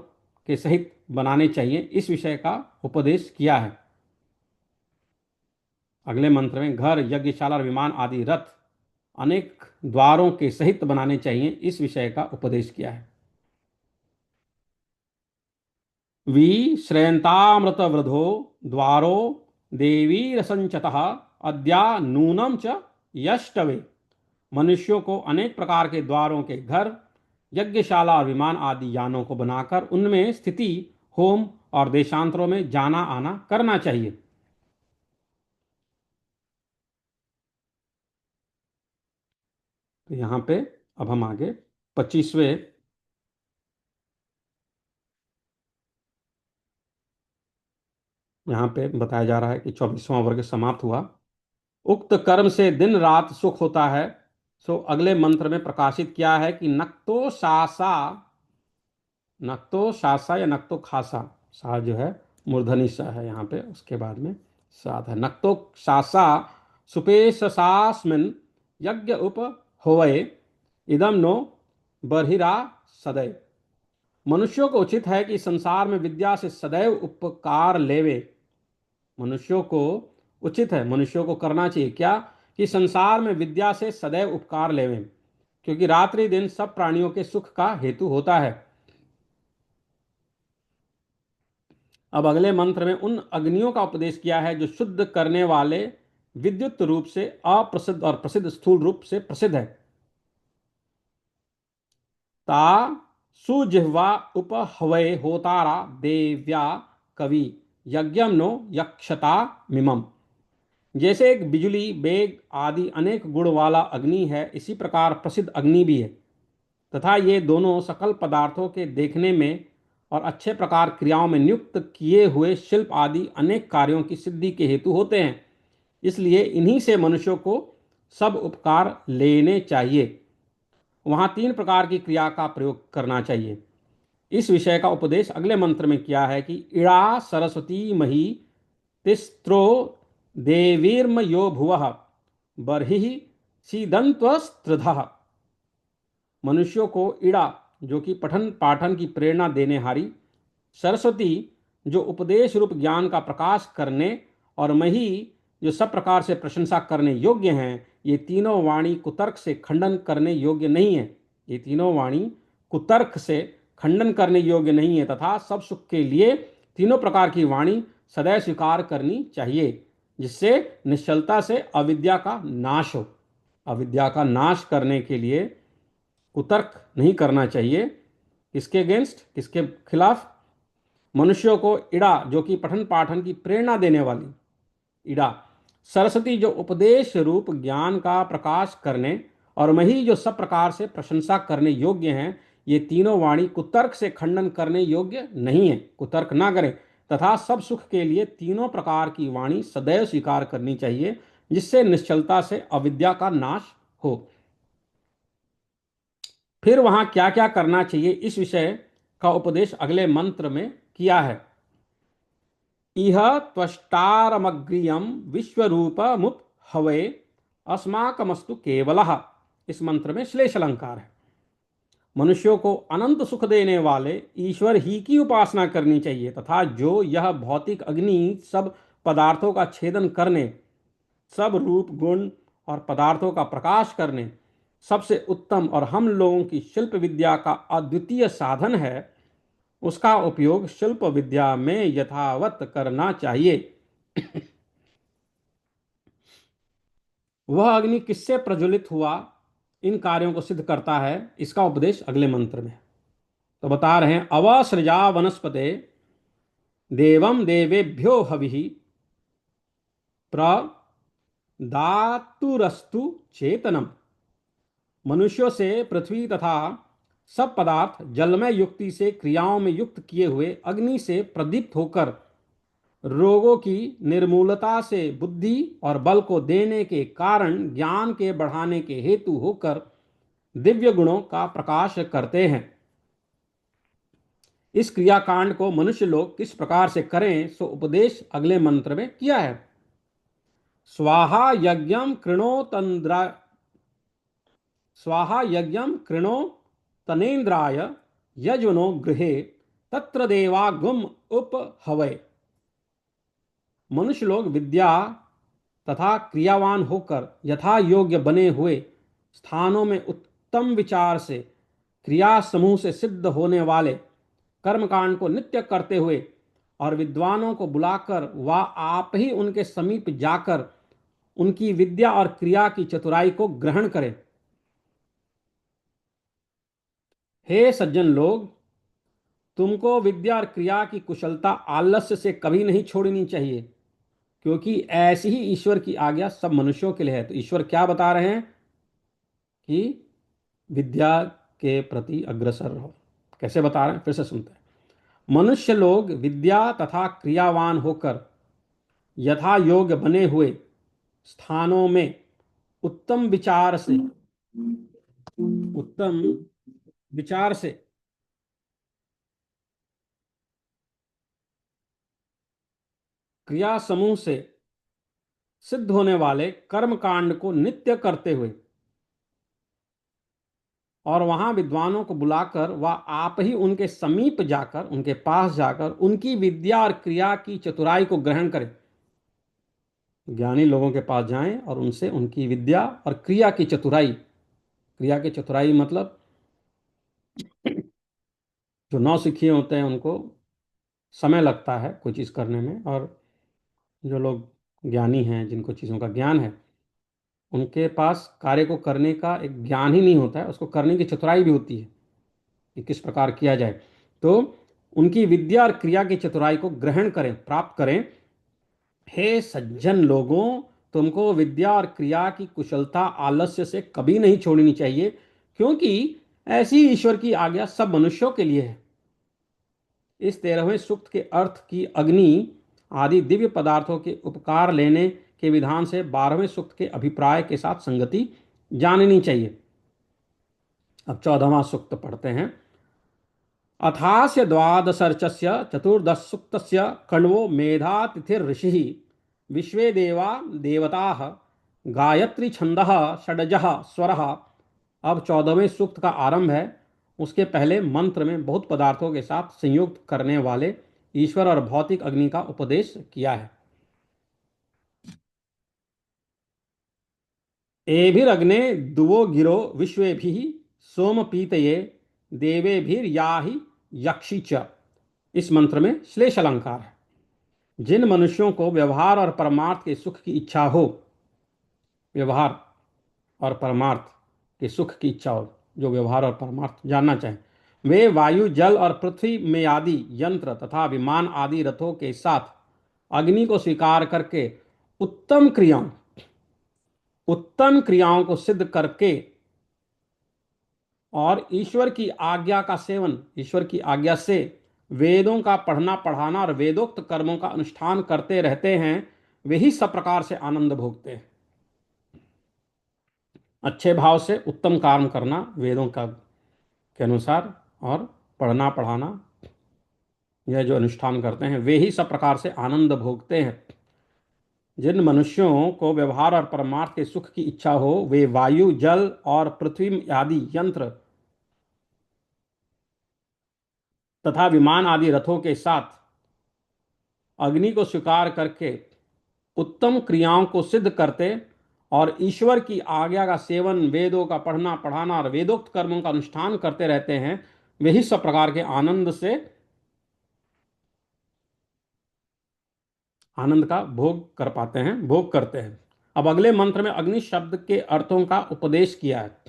S1: के सहित बनाने चाहिए, इस विषय का उपदेश किया है। अगले मंत्र में घर यज्ञशाला और विमान आदि रथ अनेक द्वारों के सहित बनाने चाहिए, इस विषय का उपदेश किया है। श्रेयंतामृत वृधो द्वारो देवी रसंचतः अद्या नूनम च यष्टवे। मनुष्यों को अनेक प्रकार के द्वारों के घर यज्ञशाला और विमान आदि यानों को बनाकर उनमें स्थिति होम और देशांतरों में जाना आना करना चाहिए। तो यहाँ पे अब हम आगे 25वें यहाँ पे बताया जा रहा है कि 24वां वर्ग समाप्त हुआ। उक्त कर्म से दिन रात सुख होता है। सो अगले मंत्र में प्रकाशित किया है कि नक्तो शासा, नक्तो शासा या नक्तो खासा, सा जो है मूर्धनी सा है यहाँ पे, उसके बाद में साध है। नक्तो शासा सुपेशसास्मिन यज्ञ उप होवये इदम नो बर्हिरा सदैव। मनुष्यों को उचित है कि संसार में विद्या से सदैव उपकार लेवे। मनुष्यों को उचित है, मनुष्यों को करना चाहिए क्या, कि संसार में विद्या से सदैव उपकार लेवें, क्योंकि रात्रि दिन सब प्राणियों के सुख का हेतु होता है। अब अगले मंत्र में उन अग्नियों का उपदेश किया है जो शुद्ध करने वाले विद्युत रूप से अप्रसिद्ध और प्रसिद्ध स्थूल रूप से प्रसिद्ध है। ता सुजिह्वा उपहवय होतारा देव्या कवि यज्ञम नो यक्षता मिमम। जैसे एक बिजली, बेग आदि अनेक गुण वाला अग्नि है, इसी प्रकार प्रसिद्ध अग्नि भी है, तथा ये दोनों सकल पदार्थों के देखने में और अच्छे प्रकार क्रियाओं में नियुक्त किए हुए शिल्प आदि अनेक कार्यों की सिद्धि के हेतु होते हैं। इसलिए इन्हीं से मनुष्यों को सब उपकार लेने चाहिए। वहां 3 प्रकार की क्रिया का प्रयोग करना चाहिए। इस विषय का उपदेश अगले मंत्र में किया है कि इड़ा सरस्वती मही तिस्त्रो देवीर्म यो भुवः बर्हि सीदंत्वस्त्रिधः। मनुष्यों को इड़ा जो कि पठन पाठन की प्रेरणा देने हारी, सरस्वती जो उपदेश रूप ज्ञान का प्रकाश करने, और मही जो सब प्रकार से प्रशंसा करने योग्य हैं, ये तीनों वाणी कुतर्क से खंडन करने योग्य नहीं है। ये तीनों वाणी कुतर्क से खंडन करने योग्य नहीं है, तथा सब सुख के लिए तीनों प्रकार की वाणी सदैव स्वीकार करनी चाहिए, जिससे निश्चलता से अविद्या का नाश हो। अविद्या का नाश करने के लिए कुतर्क नहीं करना चाहिए। किसके अगेंस्ट, किसके खिलाफ? मनुष्यों को इड़ा जो कि पठन पाठन की प्रेरणा देने वाली इड़ा, सरस्वती जो उपदेश रूप ज्ञान का प्रकाश करने, और मही जो सब प्रकार से प्रशंसा करने योग्य हैं, ये तीनों वाणी कुतर्क से खंडन करने योग्य नहीं है, कुतर्क ना करें, तथा सब सुख के लिए तीनों प्रकार की वाणी सदैव स्वीकार करनी चाहिए, जिससे निश्चलता से अविद्या का नाश हो। फिर वहां क्या क्या करना चाहिए, इस विषय का उपदेश अगले मंत्र में किया है। इह त्वष्टारमग्रियम विश्वरूपमुप हवे अस्माकमस्तु केवलः। इस मंत्र में श्लेष अलंकार है। मनुष्यों को अनंत सुख देने वाले ईश्वर ही की उपासना करनी चाहिए, तथा जो यह भौतिक अग्नि सब पदार्थों का छेदन करने, सब रूप गुण और पदार्थों का प्रकाश करने, सबसे उत्तम और हम लोगों की शिल्प विद्या का अद्वितीय साधन है, उसका उपयोग शिल्प विद्या में यथावत करना चाहिए। वह अग्नि किससे प्रज्वलित हुआ इन कार्यों को सिद्ध करता है, इसका उपदेश अगले मंत्र में। तो बता रहे हैं, अवसृजा वनस्पते देवम देवेभ्यो हविः प्रदातुरस्तु चेतनम। मनुष्यों से पृथ्वी तथा सब पदार्थ जलमय युक्ति से क्रियाओं में युक्त किए हुए अग्नि से प्रदीप्त होकर रोगों की निर्मूलता से बुद्धि और बल को देने के कारण ज्ञान के बढ़ाने के हेतु होकर दिव्य गुणों का प्रकाश करते हैं। इस क्रियाकांड को मनुष्य लोग किस प्रकार से करें, सो उपदेश अगले मंत्र में किया है। स्वाहा यज्ञम कृणोतन्द्रा, स्वाहा यज्ञम कृणो तनेन्द्राय यज्वनो गृहे तत्र देवा गुम उप हवय। मनुष्य लोग विद्या तथा क्रियावान होकर यथा योग्य बने हुए स्थानों में उत्तम विचार से क्रिया समूह से सिद्ध होने वाले कर्मकांड को नित्य करते हुए और विद्वानों को बुलाकर वह आप ही उनके समीप जाकर उनकी विद्या और क्रिया की चतुराई को ग्रहण करें। हे सज्जन लोग, तुमको विद्या और क्रिया की कुशलता आलस्य से कभी नहीं छोड़नी चाहिए, क्योंकि ऐसी ही ईश्वर की आज्ञा सब मनुष्यों के लिए है। तो ईश्वर क्या बता रहे हैं कि विद्या के प्रति अग्रसर रहो। कैसे बता रहे हैं, फिर से सुनते हैं। मनुष्य लोग विद्या तथा क्रियावान होकर यथा योग्य बने हुए स्थानों में उत्तम विचार से, उत्तम विचार से क्रिया समूह से सिद्ध होने वाले कर्म कांड को नित्य करते हुए और वहां विद्वानों को बुलाकर वह आप ही उनके समीप जाकर, उनके पास जाकर उनकी विद्या और क्रिया की चतुराई को ग्रहण करें। ज्ञानी लोगों के पास जाएं और उनसे उनकी विद्या और क्रिया की चतुराई, क्रिया की चतुराई मतलब जो नौसिखिए होते हैं उनको समय लगता है कोई चीज़ करने में, और जो लोग ज्ञानी हैं जिनको चीज़ों का ज्ञान है उनके पास कार्य को करने का एक ज्ञान ही नहीं होता है, उसको करने की चतुराई भी होती है कि किस प्रकार किया जाए। तो उनकी विद्या और क्रिया की चतुराई को ग्रहण करें, प्राप्त करें। हे सज्जन लोगों, तुमको विद्या और क्रिया की कुशलता आलस्य से कभी नहीं छोड़नी चाहिए, क्योंकि ऐसी ईश्वर की आज्ञा सब मनुष्यों के लिए है। इस 13वें सूक्त के अर्थ की अग्नि आदि दिव्य पदार्थों के उपकार लेने के विधान से 12वें सूक्त के अभिप्राय के साथ संगति जाननी चाहिए। अब 14वां सूक्त पढ़ते हैं। अथास्य द्वादशर्चस्य चतुर्दश सूक्तस्य कण्वो मेधातिथिर्ऋषिः विश्वे देवा देवताः गायत्री छंदः षडजः स्वरः। अब 14वें सूक्त का आरंभ है। उसके पहले मंत्र में बहुत पदार्थों के साथ संयुक्त करने वाले ईश्वर और भौतिक अग्नि का उपदेश किया है। एभिरग्ने दुवो गिरो विश्वेभिः सोम पीतये देवेभिर्याहि यक्षि च। इस मंत्र में श्लेष अलंकार है। जिन मनुष्यों को व्यवहार और परमार्थ के सुख की इच्छा हो, व्यवहार और परमार्थ के सुख की इच्छा हो, जो व्यवहार और परमार्थ जानना चाहें, वे वायु जल और पृथ्वी में आदि यंत्र तथा विमान आदि रथों के साथ अग्नि को स्वीकार करके उत्तम क्रियाओं को सिद्ध करके और ईश्वर की आज्ञा का सेवन, ईश्वर की आज्ञा से वेदों का पढ़ना पढ़ाना और वेदोक्त कर्मों का अनुष्ठान करते रहते हैं, वे ही सब प्रकार से आनंद भोगते हैं। अच्छे भाव से उत्तम कर्म करना वेदों का के अनुसार और पढ़ना पढ़ाना, यह जो अनुष्ठान करते हैं वे ही सब प्रकार से आनंद भोगते हैं। जिन मनुष्यों को व्यवहार और परमार्थ के सुख की इच्छा हो, वे वायु जल और पृथ्वी आदि यंत्र तथा विमान आदि रथों के साथ अग्नि को स्वीकार करके उत्तम क्रियाओं को सिद्ध करते और ईश्वर की आज्ञा का सेवन, वेदों का पढ़ना पढ़ाना और वेदोक्त कर्मों का अनुष्ठान करते रहते हैं, वे ही सब प्रकार के आनंद का भोग कर पाते हैं, भोग करते हैं। अब अगले मंत्र में अग्नि शब्द के अर्थों का उपदेश किया है।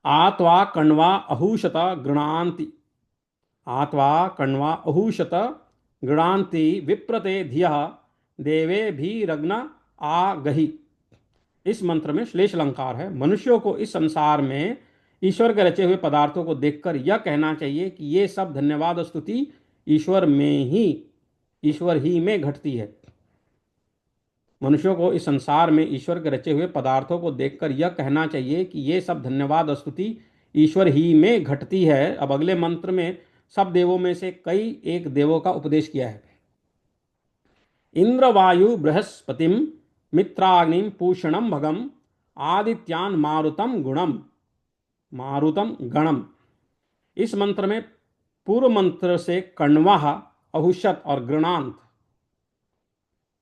S1: आत्वा कण्वा अहूषत गृणांति, आत्वा कण्वा अहूषत गृणांति विप्रते धियः देवे भी रग्न आ गही। इस मंत्र में श्लेष अलंकार है। मनुष्यों को इस संसार में ईश्वर के रचे हुए पदार्थों को देखकर यह कहना चाहिए कि ये सब धन्यवाद और स्तुति ईश्वर ही में घटती है। मनुष्यों को इस संसार में ईश्वर के रचे हुए पदार्थों को देखकर यह कहना चाहिए कि ये सब धन्यवाद और स्तुति ईश्वर ही में घटती है। अब अगले मंत्र में सब देवों में से कई एक देवों का उपदेश किया है। इंद्र वायु बृहस्पतिम मित्राग्निम पूषणम भगम आदित्यान मारुतम गणम। इस मंत्र में पूर्व मंत्र से कण्वाह, अहुषत और गृणांत,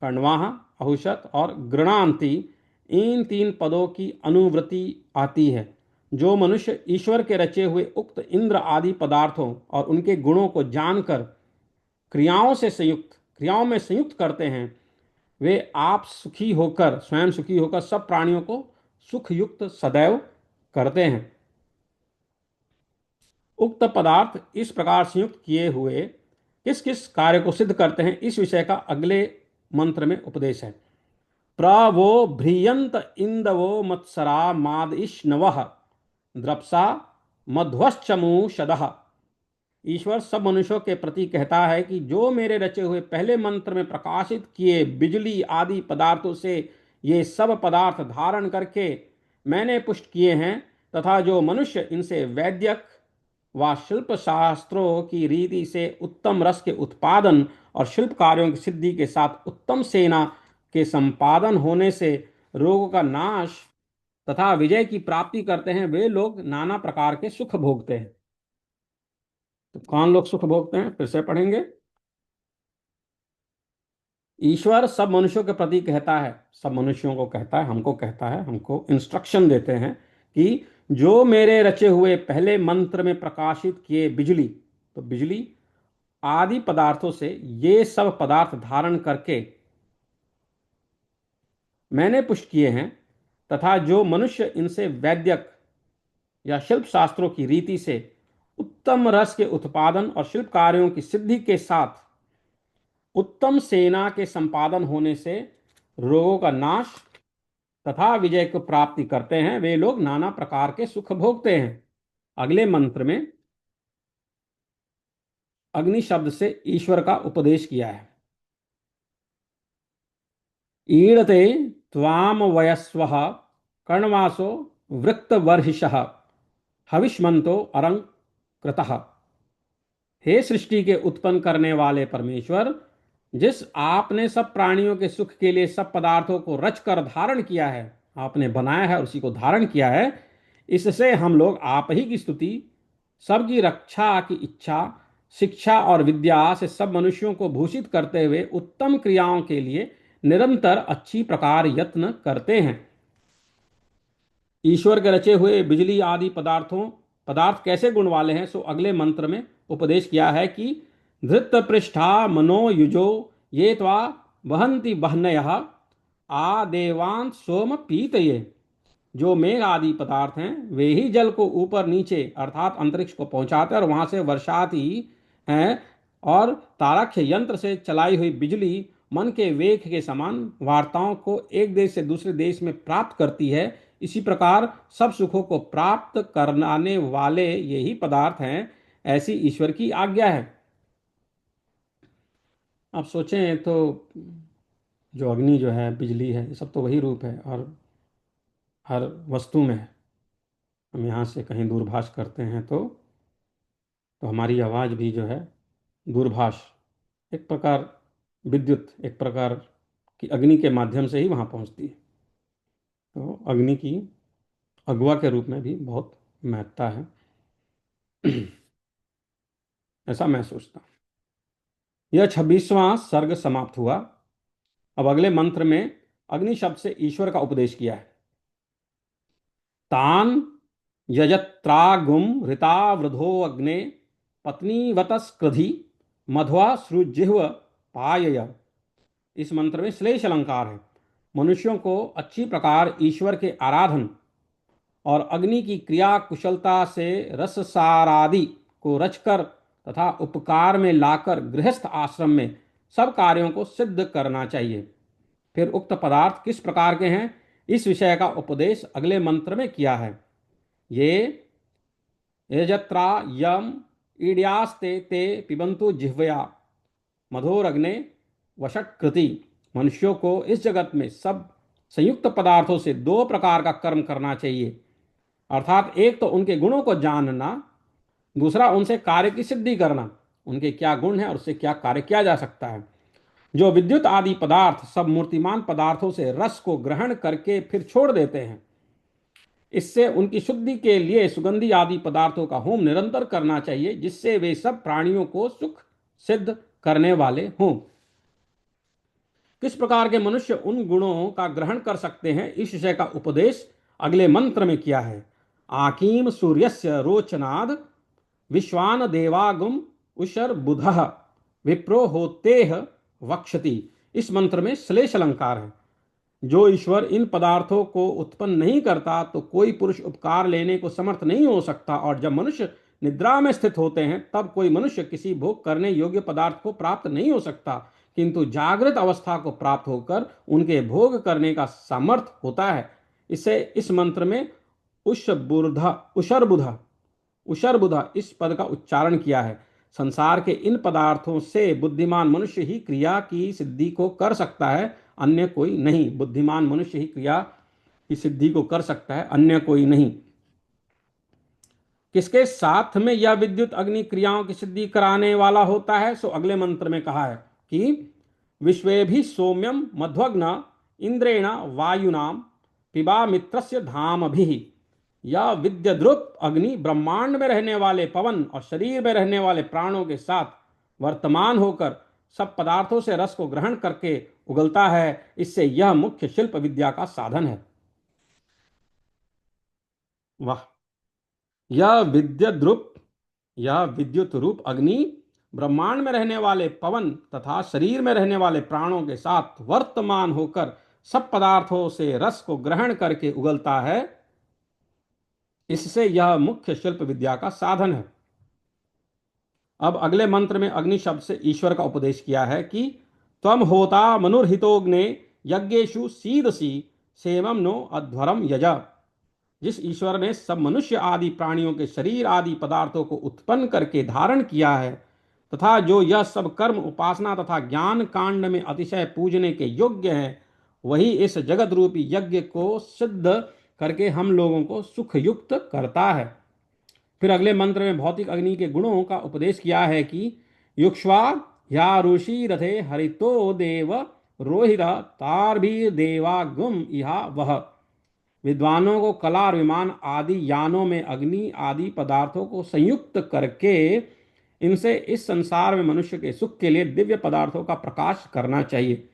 S1: कण्वाह, अहुषत और गृणांति, इन 3 पदों की अनुवृत्ति आती है। जो मनुष्य ईश्वर के रचे हुए उक्त इंद्र आदि पदार्थों और उनके गुणों को जानकर क्रियाओं में संयुक्त करते हैं, वे आप सुखी होकर, स्वयं सुखी होकर सब प्राणियों को सुख युक्त सदैव करते हैं। उक्त पदार्थ इस प्रकार संयुक्त किए हुए किस किस कार्य को सिद्ध करते हैं, इस विषय का अगले मंत्र में उपदेश है। प्रवो भ्रियंत इंदवो मत्सरा माद इश्नवः द्रप्सा मध्वश्चमूषदः। ईश्वर सब मनुष्यों के प्रति कहता है कि जो मेरे रचे हुए पहले मंत्र में प्रकाशित किए बिजली आदि पदार्थों से ये सब पदार्थ धारण करके मैंने पुष्ट किए हैं, तथा जो मनुष्य इनसे वैद्यक व शिल्प शास्त्रों की रीति से उत्तम रस के उत्पादन और शिल्प कार्यों की सिद्धि के साथ उत्तम सेना के संपादन होने से रोगों का नाश तथा विजय की प्राप्ति करते हैं, वे लोग नाना प्रकार के सुख भोगते हैं। तो कौन लोग सुख भोगते हैं, फिर से पढ़ेंगे। ईश्वर सब मनुष्यों के प्रति कहता है, सब मनुष्यों को कहता है, हमको इंस्ट्रक्शन देते हैं कि जो मेरे रचे हुए पहले मंत्र में प्रकाशित किए बिजली, तो बिजली आदि पदार्थों से ये सब पदार्थ धारण करके मैंने पुष्ट किए हैं, तथा जो मनुष्य इनसे वैद्यक या शिल्प शास्त्रों की रीति से उत्तम रस के उत्पादन और शिल्प कार्यों की सिद्धि के साथ उत्तम सेना के संपादन होने से रोगों का नाश तथा विजय को प्राप्ति करते हैं, वे लोग नाना प्रकार के सुख भोगते हैं। अगले मंत्र में अग्नि शब्द से ईश्वर का उपदेश किया है। ईड़ते त्वाम वयस्व कर्णवासो वृक्तवर्हिषः हविष्मंतो अरंग कृतः। हे सृष्टि के उत्पन्न करने वाले परमेश्वर, जिस आपने सब प्राणियों के सुख के लिए सब पदार्थों को रच कर धारण किया है, आपने बनाया है, उसी को धारण किया है, इससे हम लोग आप ही की स्तुति, सबकी रक्षा की इच्छा, शिक्षा और विद्या से सब मनुष्यों को भूषित करते हुए उत्तम क्रियाओं के लिए निरंतर अच्छी प्रकार यत्न करते हैं। ईश्वर के रचे हुए बिजली आदि पदार्थ कैसे गुण वाले हैं, सो अगले मंत्र में उपदेश किया है कि धृत पृष्ठा मनोयुजो ये त्वा वहंती बहनयः आ देवांत सोम पीतये। जो मेघ आदि पदार्थ हैं वे ही जल को ऊपर नीचे अर्थात अंतरिक्ष को पहुंचाते हैं और वहां से वर्षाती हैं, और तारक्ष यंत्र से चलाई हुई बिजली मन के वेग के समान वार्ताओं को एक देश से दूसरे देश में प्राप्त करती है। इसी प्रकार सब सुखों को प्राप्त कराने वाले यही पदार्थ हैं, ऐसी ईश्वर की आज्ञा है। आप सोचें तो जो अग्नि जो है, बिजली है, ये सब तो वही रूप है और हर वस्तु में है। हम यहाँ से कहीं दूरभाष करते हैं तो हमारी आवाज़ भी जो है दूरभाष, एक प्रकार विद्युत, एक प्रकार की अग्नि के माध्यम से ही वहाँ पहुँचती है। तो अग्नि की अगुआ के रूप में भी बहुत महत्ता है, ऐसा मैं सोचता हूँ। यह 26वां सर्ग समाप्त हुआ। अब अगले मंत्र में अग्नि शब्द से ईश्वर का उपदेश किया है। तान यजत्रागुम ऋतावृधो अग्ने पत्नीवतस्कृधि मध्वा सृजिह्व पायय। इस मंत्र में श्लेष अलंकार है। मनुष्यों को अच्छी प्रकार ईश्वर के आराधन और अग्नि की क्रिया कुशलता से रससारादि को रचकर तथा उपकार में लाकर गृहस्थ आश्रम में सब कार्यों को सिद्ध करना चाहिए। फिर उक्त पदार्थ किस प्रकार के हैं, इस विषय का उपदेश अगले मंत्र में किया है। ये यजत्रा यम ईड्यास्ते ते पिबंतु जिह्वया मधोरग्ने वषट्कृति। मनुष्यों को इस जगत में सब संयुक्त पदार्थों से दो प्रकार का कर्म करना चाहिए, अर्थात एक तो उनके गुणों को जानना, दूसरा उनसे कार्य की सिद्धि करना, उनके क्या गुण है और उससे क्या कार्य किया जा सकता है। जो विद्युत आदि पदार्थ सब मूर्तिमान पदार्थों से रस को ग्रहण करके फिर छोड़ देते हैं, इससे उनकी शुद्धि के लिए सुगंधि आदि पदार्थों का होम निरंतर करना चाहिए, जिससे वे सब प्राणियों को सुख सिद्ध करने वाले हों। किस प्रकार के मनुष्य उन गुणों का ग्रहण कर सकते हैं, इस विषय का उपदेश अगले मंत्र में किया है। आकीम सूर्यस्य रोचनाद विश्वान देवागुम उशर बुधः विप्रो होतेह वक्षति। इस मंत्र में श्लेष अलंकार है। जो ईश्वर इन पदार्थों को उत्पन्न नहीं करता तो कोई पुरुष उपकार लेने को समर्थ नहीं हो सकता, और जब मनुष्य निद्रा में स्थित होते हैं तब कोई मनुष्य किसी भोग करने योग्य पदार्थ को प्राप्त नहीं हो सकता, किंतु जागृत अवस्था को प्राप्त होकर उनके भोग करने का सामर्थ्य होता है। इसे इस मंत्र में उशरबुध इस पद का उच्चारण किया है। संसार के इन पदार्थों से बुद्धिमान मनुष्य ही क्रिया की सिद्धि को कर सकता है, अन्य कोई नहीं। बुद्धिमान मनुष्य ही क्रिया की सिद्धि को कर सकता है, अन्य कोई नहीं। किसके साथ में यह विद्युत अग्नि क्रियाओं की सिद्धि कराने वाला होता है? सो अगले मंत्र में कहा है कि विश्वेभि सौम्यम मध्वग्न इंद्रेण वायुनाम पिबा मित्रस्य धाम भी। यह विद्युद्रुप अग्नि ब्रह्मांड में रहने वाले पवन और शरीर में रहने वाले प्राणों के साथ वर्तमान होकर सब पदार्थों से रस को ग्रहण करके उगलता है। इससे यह मुख्य शिल्प विद्या का साधन है। वाह। यह विद्युत रूप अग्नि ब्रह्मांड में रहने वाले पवन तथा शरीर में रहने वाले प्राणों के साथ वर्तमान होकर सब पदार्थों से रस को ग्रहण करके उगलता है। इससे यह मुख्य शिल्प विद्या का साधन है। अब अगले मंत्र में अग्नि शब्द से ईश्वर का उपदेश किया है कि त्वम होता मनुर्हितोग्ने यज्ञेषु सीदसी सेवम नो अध्वरम यज। जिस ईश्वर ने सब मनुष्य आदि प्राणियों के शरीर आदि पदार्थों को उत्पन्न करके धारण किया है तथा जो यह सब कर्म उपासना तथा ज्ञान कांड में अतिशय पूजने के योग्य है, वही इस जगत रूपी यज्ञ को सिद्ध करके हम लोगों को सुख युक्त करता है। फिर अगले मंत्र में भौतिक अग्नि के गुणों का उपदेश किया है कि युक्ष्वा या ऋषि रथे हरितो देव रोहिर तारभी देवा गुम इहा वह। विद्वानों को कला और विमान आदि यानों में अग्नि आदि पदार्थों को संयुक्त करके इनसे इस संसार में मनुष्य के सुख के लिए दिव्य पदार्थों का प्रकाश करना चाहिए।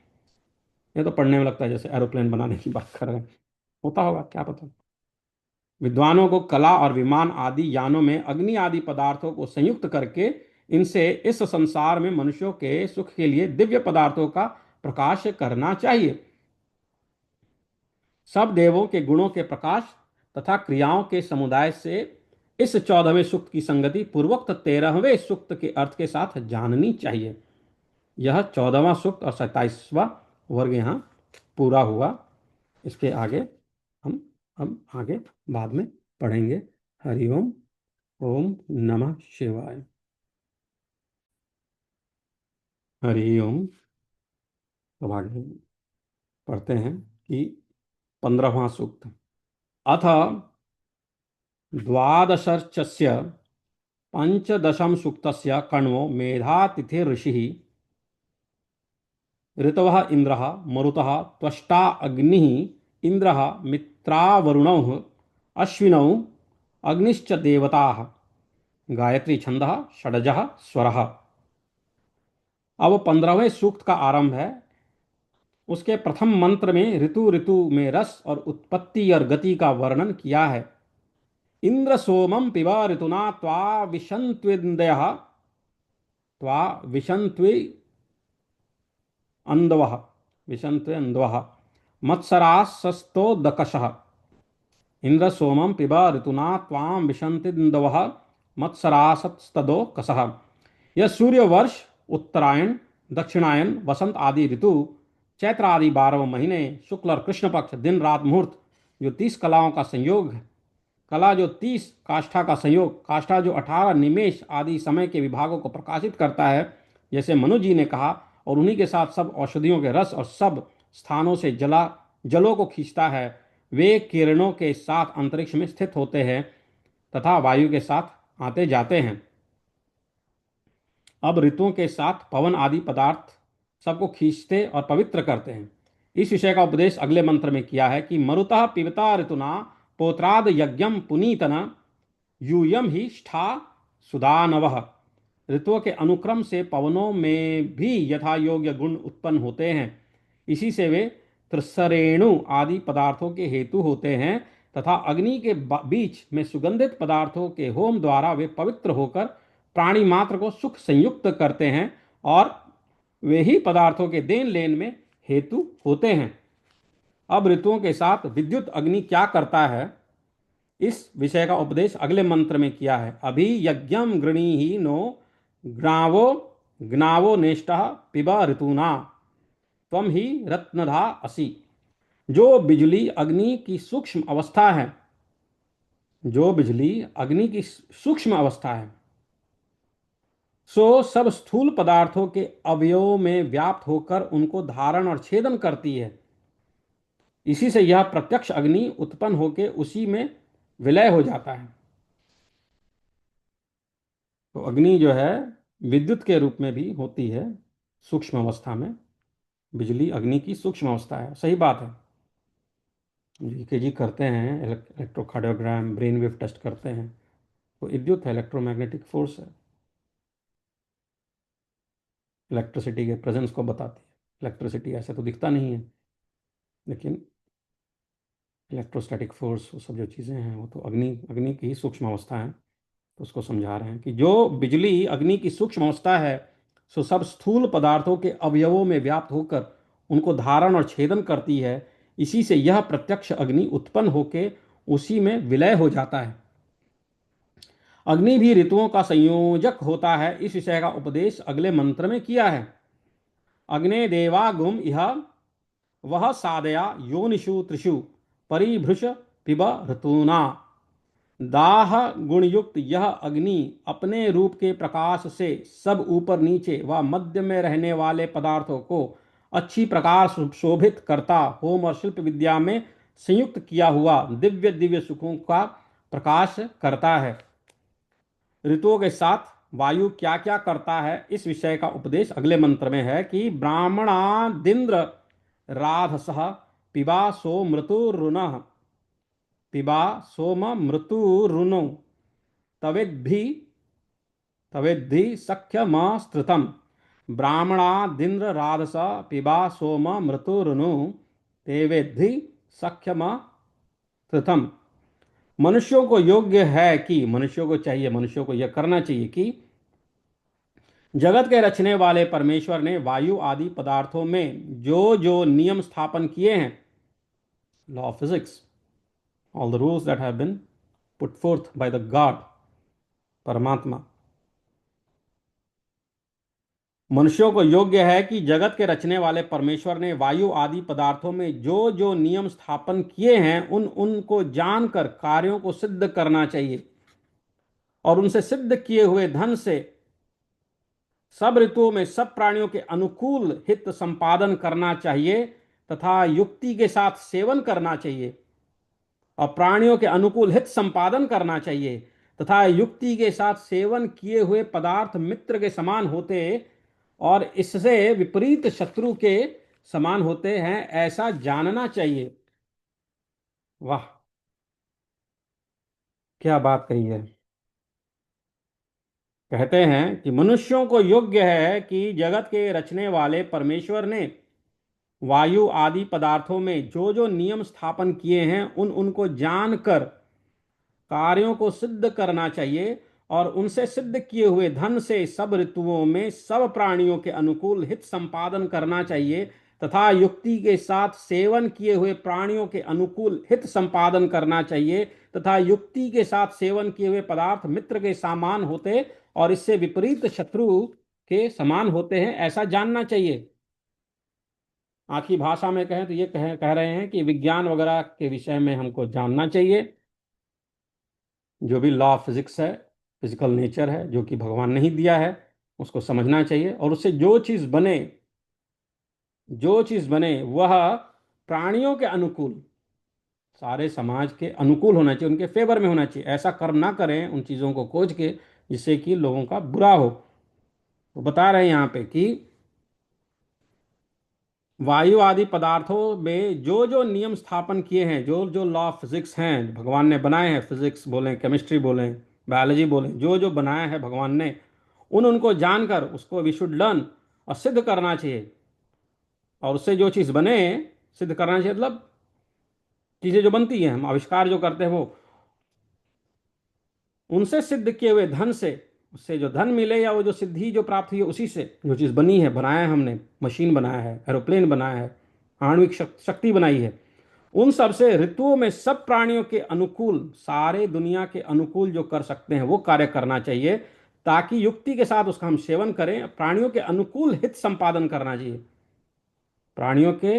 S1: यह तो पढ़ने में लगता है जैसे एरोप्लेन बनाने की बात कर रहे हैं, होता होगा क्या पता। विद्वानों को कला और विमान आदि यानों में अग्नि आदि पदार्थों को संयुक्त करके इनसे इस संसार में मनुष्यों के सुख के लिए दिव्य पदार्थों का प्रकाश करना चाहिए। सब देवों के गुणों के प्रकाश तथा क्रियाओं के समुदाय से इस 14वें सूक्त की संगति पूर्वोक्त 13वें सूक्त के अर्थ के साथ जाननी चाहिए। यह 14वां सूक्त और 27वां वर्ग यहाँ पूरा हुआ। इसके आगे हम आगे बाद में पढ़ेंगे। हरिओम। ओम नमः शिवाय। हरिओम। तो आगे पढ़ते हैं कि 15वां सूक्त। अथ द्वादशर्चस्य पंचदशम सूक्तस्य कण्वो मेधातिथि ऋषिः ऋतवः इंद्रः मरुतः त्वष्टा अग्निः इंद्रः मित्रावरुणौ अश्विनौ अग्निश्च देवताः। गायत्री छंदः षडजः स्वरः। अब 15वें सूक्त का आरंभ है। उसके प्रथम मंत्र में ऋतु ऋतु में रस और उत्पत्ति और गति का वर्णन किया है। इंद्र सोमम पिबा ऋतुना त्वा विशन्त्विन्द्यः त्वा विशन्त्वि अंधवः विशन्त्वे अंधवः मत्सरासस्तोदकशः। इंद्र सोमम पिबा ऋतुना त्वां विशन्तिन्दवः मत्सरासस्तदोकसः। यह सूर्य वर्ष उत्तरायण दक्षिणायन वसंत आदि ऋतु चैत्र आदि 12 महीने शुक्ल और कृष्ण पक्ष दिन रात मुहूर्त जो 30 कलाओं का संयोग है, कला जो 30 काष्ठा का संयोग, काष्ठा जो 18 निमेष आदि समय के विभागों को प्रकाशित करता है जैसे मनु जी ने कहा, और उन्हीं के साथ सब औषधियों के रस और सब स्थानों से जलों को खींचता है। वे किरणों के साथ अंतरिक्ष में स्थित होते हैं तथा वायु के साथ आते जाते हैं। अब ऋतुओं के साथ पवन आदि पदार्थ सबको खींचते और पवित्र करते हैं। इस विषय का उपदेश अगले मंत्र में किया है कि मरुतः पिबता ऋतुना पोत्राद यज्ञम पुनीतन यूयम हीष्ठा सुदानवः। ऋतुओं के अनुक्रम से पवनों में भी यथा योग्य गुण उत्पन्न होते हैं। इसी से वे त्रिसरेणु आदि पदार्थों के हेतु होते हैं तथा अग्नि के बीच में सुगंधित पदार्थों के होम द्वारा वे पवित्र होकर प्राणी मात्र को सुख संयुक्त करते हैं और वे ही पदार्थों के देन लेन में हेतु होते हैं। अब ऋतुओं के साथ विद्युत अग्नि क्या करता है, इस विषय का उपदेश अगले मंत्र में किया है। अभी यज्ञम गृणीहि नो ग्नावो ग्नावो नेष्टः पिबा ऋतुना त्वम ही रत्नधा असि। जो बिजली अग्नि की सूक्ष्म अवस्था है, जो बिजली अग्नि की सूक्ष्म अवस्था है, सो सब स्थूल पदार्थों के अवयवों में व्याप्त होकर उनको धारण और छेदन करती है। इसी से यह प्रत्यक्ष अग्नि उत्पन्न होकर उसी में विलय हो जाता है। तो अग्नि जो है विद्युत के रूप में भी होती है सूक्ष्म अवस्था में। बिजली अग्नि की सूक्ष्म अवस्था है, सही बात है। ईकेजी करते हैं, इलेक्ट्रोकार्डियोग्राम, ब्रेन वेव टेस्ट करते हैं, तो विद्युत है, इलेक्ट्रोमैग्नेटिक फोर्स है, इलेक्ट्रिसिटी के प्रेजेंस को बताती है। इलेक्ट्रिसिटी ऐसे तो दिखता नहीं है, लेकिन इलेक्ट्रोस्टैटिक फोर्स, वो सब जो चीज़ें हैं वो तो अग्नि अग्नि की ही सूक्ष्म अवस्था है। तो उसको समझा रहे हैं कि जो बिजली अग्नि की सूक्ष्म अवस्था है, सो सब स्थूल पदार्थों के अवयवों में व्याप्त होकर उनको धारण और छेदन करती है। इसी से यह प्रत्यक्ष अग्नि उत्पन्न होकर उसी में विलय हो जाता है। अग्नि भी ऋतुओं का संयोजक होता है। इस विषय का उपदेश अगले मंत्र में किया है। अग्ने देवागुम इह वह सादया योनिषु त्रिषु परिभृश पिब ऋतूना। दाह गुणयुक्त यह अग्नि अपने रूप के प्रकाश से सब ऊपर नीचे व मध्य में रहने वाले पदार्थों को अच्छी प्रकार शोभित करता, होम और शिल्प विद्या में संयुक्त किया हुआ दिव्य दिव्य सुखों का प्रकाश करता है। ऋतुओं के साथ वायु क्या क्या करता है, इस विषय का उपदेश अगले मंत्र में है कि ब्राह्मणादिंद्र राधसः पिबा सो मृतुरुनः पिबा सोम मृतुरुनो तवेद्भि तवेद्धि सख्यमस्तृतम्। ब्राह्मणादिंद्र राधस पिबा सोम मृतुरुनु तेवेद्धि सख्यमस्तृतम्। मनुष्यों को योग्य है कि, मनुष्यों को चाहिए, मनुष्यों को यह करना चाहिए कि जगत के रचने वाले परमेश्वर ने वायु आदि पदार्थों में जो जो नियम स्थापन किए हैं, law of physics, all the rules that have been put forth by the God, परमात्मा, मनुष्यों को योग्य है कि जगत के रचने वाले परमेश्वर ने वायु आदि पदार्थों में जो जो नियम स्थापन किए हैं उनको जानकर कार्यों को सिद्ध करना चाहिए और उनसे सिद्ध किए हुए धन से सब ऋतुओं में सब प्राणियों के अनुकूल हित संपादन करना चाहिए तथा युक्ति के साथ सेवन करना चाहिए और प्राणियों के अनुकूल हित संपादन करना चाहिए तथा युक्ति के साथ सेवन किए हुए पदार्थ मित्र के समान होते और इससे विपरीत शत्रु के समान होते हैं, ऐसा जानना चाहिए। वाह, क्या बात कही है। कहते हैं कि मनुष्यों को योग्य है कि जगत के रचने वाले परमेश्वर ने वायु आदि पदार्थों में जो जो नियम स्थापन किए हैं उनको जानकर कार्यों को सिद्ध करना चाहिए और उनसे सिद्ध किए हुए धन से सब ऋतुओं में सब प्राणियों के अनुकूल हित संपादन करना चाहिए तथा युक्ति के साथ सेवन किए हुए प्राणियों के अनुकूल हित संपादन करना चाहिए तथा युक्ति के साथ सेवन किए हुए पदार्थ मित्र के समान होते और इससे विपरीत शत्रु के समान होते हैं, ऐसा जानना चाहिए। आखिरी भाषा में कहें तो ये कह रहे हैं कि विज्ञान वगैरह के विषय में हमको जानना चाहिए। जो भी लॉ ऑफ फिजिक्स है, फिजिकल नेचर है, जो कि भगवान ने ही दिया है, उसको समझना चाहिए और उससे जो चीज बने वह प्राणियों के अनुकूल, सारे समाज के अनुकूल होना चाहिए, उनके फेवर में होना चाहिए। ऐसा कर्म ना करें उन चीजों को खोज के जिससे कि लोगों का बुरा हो। तो बता रहे हैं यहाँ पे कि वायु आदि पदार्थों में जो जो नियम स्थापन किए हैं, जो जो लॉ ऑफ फिजिक्स हैं भगवान ने बनाए हैं, फिजिक्स बोलें, केमिस्ट्री बोलें, बायोलॉजी बोलें, जो जो बनाया है भगवान ने, उनको जानकर उसको वी शुड लर्न और सिद्ध करना चाहिए। और उससे जो चीज़ बने सिद्ध करना चाहिए, मतलब चीज़ें जो बनती हैं, हम आविष्कार जो करते हैं, वो उनसे सिद्ध किए हुए धन से, उससे जो धन मिले या वो जो सिद्धि जो प्राप्त हुई है उसी से जो चीज़ बनी है, बनाया है हमने, मशीन बनाया है, एरोप्लेन बनाया है, आणविक शक्ति बनाई है, उन सब से ऋतुओं में सब प्राणियों के अनुकूल, सारे दुनिया के अनुकूल जो कर सकते हैं वो कार्य करना चाहिए ताकि युक्ति के साथ उसका हम सेवन करें। प्राणियों के अनुकूल हित संपादन करना चाहिए, प्राणियों के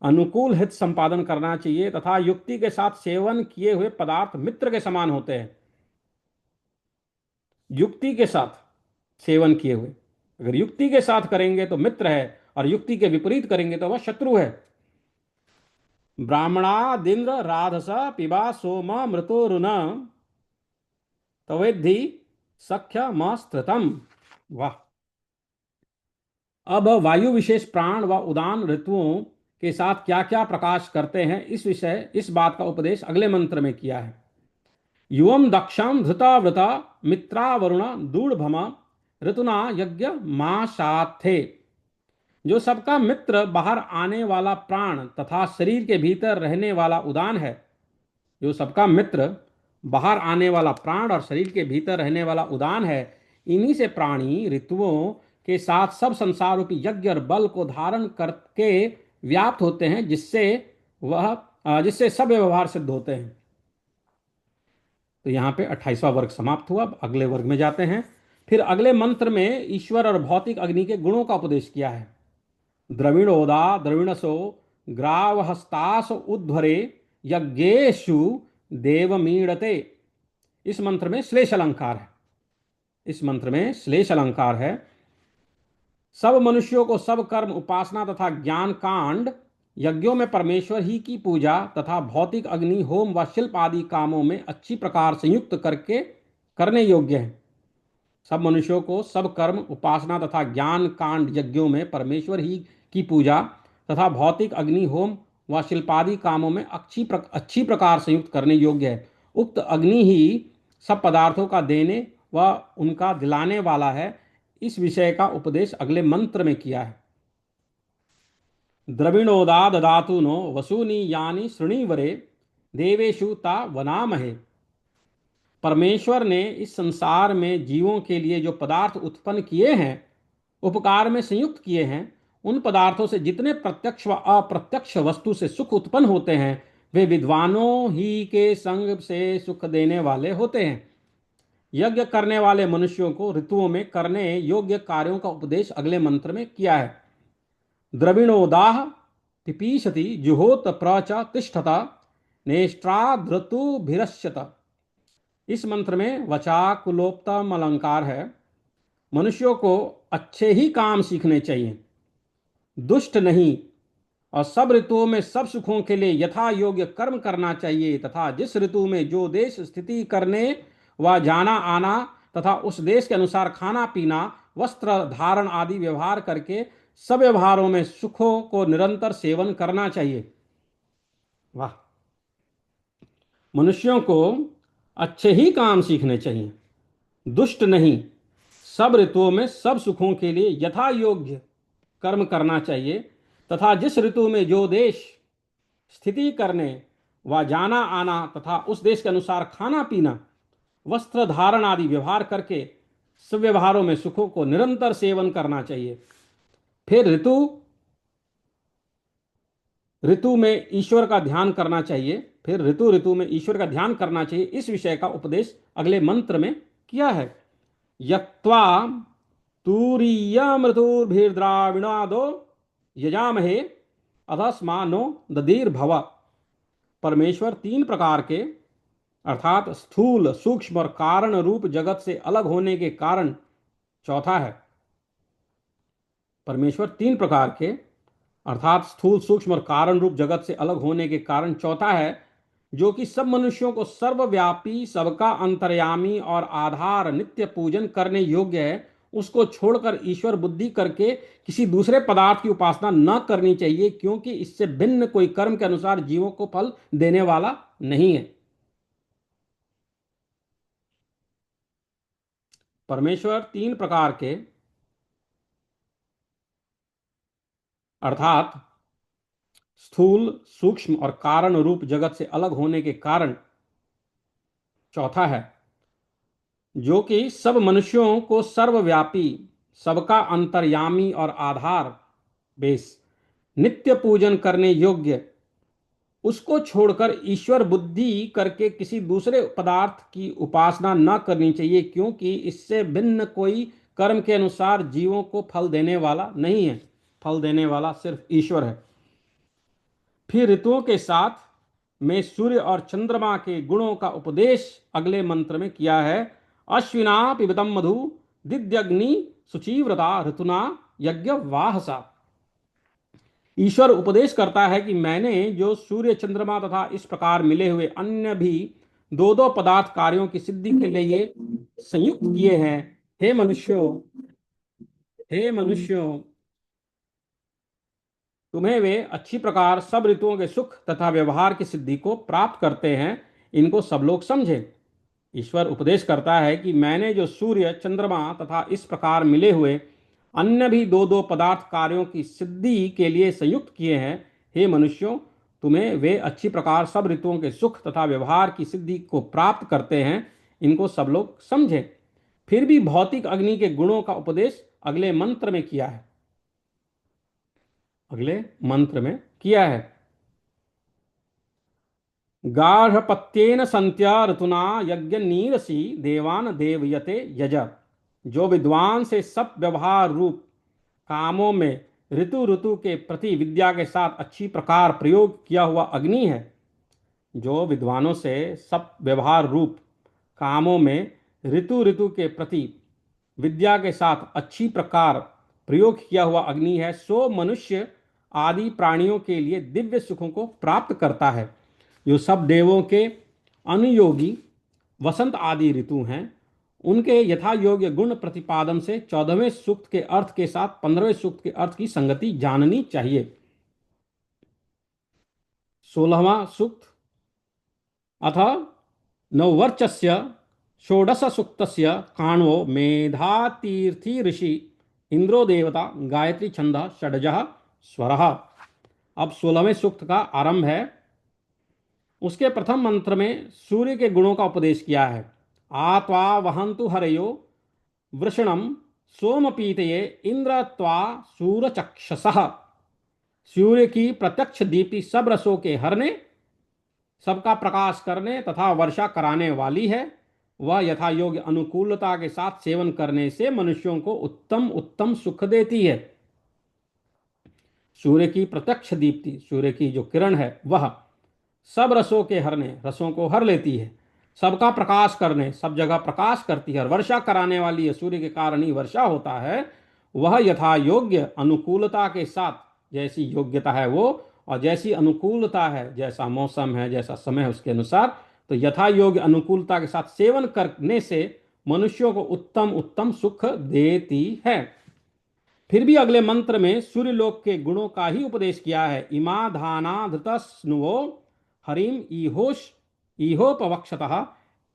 S1: अनुकूल हित संपादन करना चाहिए तथा युक्ति के साथ सेवन किए हुए पदार्थ मित्र के समान होते हैं। युक्ति के साथ सेवन किए हुए। अगर युक्ति के साथ करेंगे तो मित्र है, और युक्ति के विपरीत करेंगे तो वह शत्रु है। ब्राह्मणादिंद्र राधस पिबा सोम मृतोरुन तवेद्धि सख्यमस्तृतम। वाह। अब वायु विशेष प्राण व उदान ऋतुओं के साथ क्या क्या प्रकाश करते हैं, इस बात का उपदेश अगले मंत्र में किया है। युवम दक्षम धृतावृता मित्रावरुण दूढ़भम ऋतुना यज्ञ माशाथे। जो सबका मित्र बाहर आने वाला प्राण तथा शरीर के भीतर रहने वाला उदान है। जो सबका मित्र बाहर आने वाला प्राण और शरीर के भीतर रहने वाला उदान है, इन्हीं से प्राणी ऋतुओं के साथ सब संसार रूपी यज्ञ और बल को धारण करके व्याप्त होते हैं, जिससे सब व्यवहार सिद्ध होते हैं। तो यहाँ पे 28वां वर्ग समाप्त हुआ। अब अगले वर्ग में जाते हैं। फिर अगले मंत्र में ईश्वर और भौतिक अग्नि के गुणों का उपदेश किया है। द्रविणोदा द्रविणसो ग्रावहस्तास उध्वरे यज्ञेषु देवमीड़ते। इस मंत्र में श्लेष अलंकार है। इस मंत्र में श्लेष अलंकार है। सब मनुष्यों को सब कर्म, उपासना तथा ज्ञान कांड यज्ञों में परमेश्वर ही की पूजा तथा भौतिक अग्नि, होम व शिल्प आदि कामों में अच्छी प्रकार संयुक्त करके करने योग्य है। सब मनुष्यों को सब कर्म, उपासना तथा ज्ञान कांड यज्ञों में परमेश्वर ही की पूजा तथा भौतिक अग्नि, होम व शिल्पादि कामों में अच्छी प्रकार संयुक्त करने योग्य है। उक्त अग्नि ही सब पदार्थों का देने व उनका दिलाने वाला है। इस विषय का उपदेश अगले मंत्र में किया है। द्रविणोदा ददातु नो वसूनि यानि शृणीवरे देवेषु ता वनामहे। परमेश्वर ने इस संसार में जीवों के लिए जो पदार्थ उत्पन्न किए हैं, उपकार में संयुक्त किए हैं, उन पदार्थों से जितने प्रत्यक्ष व अप्रत्यक्ष वस्तु से सुख उत्पन्न होते हैं, वे विद्वानों ही के संग से सुख देने वाले होते हैं। यज्ञ करने वाले मनुष्यों को ऋतुओं में करने योग्य कार्यों का उपदेश अगले मंत्र में किया है। द्रविणोदाह पिपीशति जुहोत प्रच तिष्ठता नेष्ट्राद्रतुभिरश्यत। इस मंत्र में वचाकुलोपतम अलंकार है। मनुष्यों को अच्छे ही काम सीखने चाहिए, दुष्ट नहीं, और सब ऋतुओं में सब सुखों के लिए यथा योग्य कर्म करना चाहिए तथा जिस ऋतु में जो देश स्थिति करने व जाना आना तथा उस देश के अनुसार खाना पीना, वस्त्र धारण आदि व्यवहार करके सब व्यवहारों में सुखों को निरंतर सेवन करना चाहिए। वाह। मनुष्यों को अच्छे ही काम सीखने चाहिए, दुष्ट नहीं, सब ऋतुओं में सब सुखों के लिए यथा योग्य कर्म करना चाहिए तथा जिस ऋतु में जो देश स्थिति करने व जाना आना तथा उस देश के अनुसार खाना पीना, वस्त्र धारण आदि व्यवहार करके सब व्यवहारों में सुखों को निरंतर सेवन करना चाहिए। फिर ऋतु में ईश्वर का ध्यान करना चाहिए। फिर ऋतु में ईश्वर का ध्यान करना चाहिए। इस विषय का उपदेश अगले मंत्र में किया है। यक्त्वा तूरीयमृतुर्भिर्द्राविणादो यजामहे अधस्मानो ददीर्भव। परमेश्वर तीन प्रकार के अर्थात स्थूल, सूक्ष्म और कारण रूप जगत से अलग होने के कारण चौथा है। परमेश्वर तीन प्रकार के अर्थात स्थूल, सूक्ष्म और कारण रूप जगत से अलग होने के कारण चौथा है, जो कि सब मनुष्यों को सर्वव्यापी, सबका अंतर्यामी और आधार, नित्य पूजन करने योग्य है। उसको छोड़कर ईश्वर बुद्धि करके किसी दूसरे पदार्थ की उपासना न करनी चाहिए, क्योंकि इससे भिन्न कोई कर्म के अनुसार जीवों को फल देने वाला नहीं है। परमेश्वर तीन प्रकार के अर्थात स्थूल, सूक्ष्म और कारण रूप जगत से अलग होने के कारण चौथा है, जो कि सब मनुष्यों को सर्वव्यापी, सबका अंतर्यामी और आधार बेस, नित्य पूजन करने योग्य, उसको छोड़कर ईश्वर बुद्धि करके किसी दूसरे पदार्थ की उपासना न करनी चाहिए, क्योंकि इससे भिन्न कोई कर्म के अनुसार जीवों को फल देने वाला नहीं है। फल देने वाला सिर्फ ईश्वर है। फिर ऋतुओं के साथ में सूर्य और चंद्रमा के गुणों का उपदेश अगले मंत्र में किया है। अश्विना पिबतम मधु दिद्यग्नि शुचिव्रता ऋतुना यज्ञ वाहसा। ईश्वर उपदेश करता है कि मैंने जो सूर्य चंद्रमा तथा इस प्रकार मिले हुए अन्य भी दो दो पदार्थ कार्यों की सिद्धि के लिए संयुक्त किए हैं, हे मनुष्यों, हे मनुष्यों, तुम्हें वे अच्छी प्रकार सब ऋतुओं के सुख तथा व्यवहार की सिद्धि को प्राप्त करते हैं, इनको सब लोग समझे। ईश्वर उपदेश करता है कि मैंने जो सूर्य चंद्रमा तथा इस प्रकार मिले हुए अन्य भी दो दो पदार्थ कार्यों की सिद्धि के लिए संयुक्त किए हैं, हे मनुष्यों, तुम्हें वे अच्छी प्रकार सब ऋतुओं के सुख तथा व्यवहार की सिद्धि को प्राप्त करते हैं, इनको सब लोग समझे। फिर भी भौतिक अग्नि के गुणों का उपदेश अगले मंत्र में किया है, अगले मंत्र में किया है। गार्हपत्येन संत्या ऋतुना यज्ञ नीरसी देवान देवयते यज। जो विद्वान से सब व्यवहार रूप कामों में ऋतु ऋतु के प्रति विद्या के साथ अच्छी प्रकार प्रयोग किया हुआ अग्नि है, जो विद्वानों से सब व्यवहार रूप कामों में ऋतु ऋतु के प्रति विद्या के साथ अच्छी प्रकार प्रयोग किया हुआ अग्नि है, सो मनुष्य आदि प्राणियों के लिए दिव्य सुखों को प्राप्त करता है। जो सब देवों के अनुयोगी वसंत आदि ऋतु हैं, उनके यथा योग्य गुण प्रतिपादन से 14वें सूक्त के अर्थ के साथ 15वें सूक्त के अर्थ की संगति जाननी चाहिए। 16वां सूक्त, अथ नववर्चस्य षोडश सूक्तस्य काण्वो मेधातीर्थी ऋषि इंद्रो देवता गायत्री छंद षडजः स्वरः। अब 16वें सूक्त का आरंभ है। उसके प्रथम मंत्र में सूर्य के गुणों का उपदेश किया है। आत्वा वहंतु हरयो वृषणम सोमपीतये इंद्र त्वा सूरचक्षसः। सूर्य की प्रत्यक्ष दीप्ति सब रसों के हरने, सबका प्रकाश करने तथा वर्षा कराने वाली है। वह यथा योग्य अनुकूलता के साथ सेवन करने से मनुष्यों को उत्तम उत्तम सुख देती है। सूर्य की प्रत्यक्ष दीप्ति, सूर्य की जो किरण है, वह सब रसों के हरने, रसों को हर लेती है। सबका प्रकाश करने, सब जगह प्रकाश करती है और वर्षा कराने वाली है, सूर्य के कारण ही वर्षा होता है। वह यथा योग्य अनुकूलता के साथ, जैसी योग्यता है वो और जैसी अनुकूलता है, जैसा मौसम है, जैसा समय है, उसके अनुसार, तो यथा योग्य अनुकूलता के साथ सेवन करने से मनुष्यों को उत्तम उत्तम सुख देती है। फिर भी अगले मंत्र में सूर्यलोक के गुणों का ही उपदेश किया है। इमा धाना धृतस्नुवो हरिम इहोपवक्षतः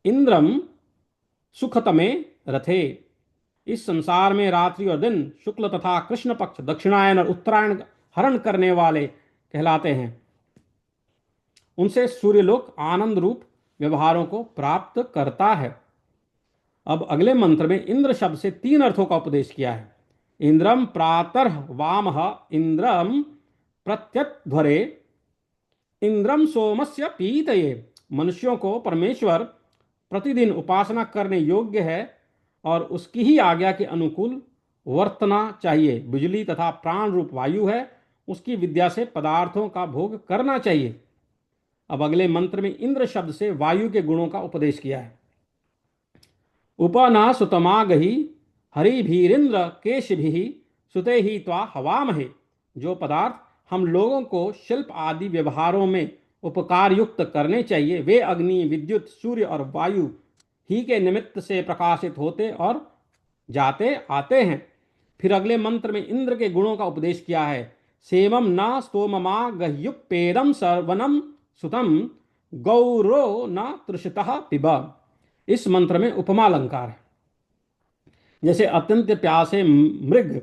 S1: इंद्रम सुखतमे रथे। इस संसार में रात्रि और दिन, शुक्ल तथा कृष्ण पक्ष, दक्षिणायन और उत्तरायण हरण करने वाले कहलाते हैं। उनसे सूर्यलोक आनंद रूप व्यवहारों को प्राप्त करता है। अब अगले मंत्र में इंद्र शब्द से 3 अर्थों का उपदेश किया है। इंद्रम प्रातः वामः इंद्रम प्रत्यध्वरे इंद्रम सोमस्य पीतये। मनुष्यों को परमेश्वर प्रतिदिन उपासना करने योग्य है और उसकी ही आज्ञा के अनुकूल वर्तना चाहिए। बिजली तथा प्राण रूप वायु है, उसकी विद्या से पदार्थों का भोग करना चाहिए। अब अगले मंत्र में इंद्र शब्द से वायु के गुणों का उपदेश किया है। उपना सुतमा गही हरिभीरिंद्र केशभि सुते ही त्वा हवामहे। जो पदार्थ हम लोगों को शिल्प आदि व्यवहारों में उपकार युक्त करने चाहिए, वे अग्नि, विद्युत, सूर्य और वायु ही के निमित्त से प्रकाशित होते और जाते आते हैं। फिर अगले मंत्र में इंद्र के गुणों का उपदेश किया है। सेवम न स्तोममा गह्युपेदम सर्वनम सुतम गौरो न तृषितः पिब। इस मंत्र में उपमा अलंकार है। जैसे अत्यंत प्यासे मृग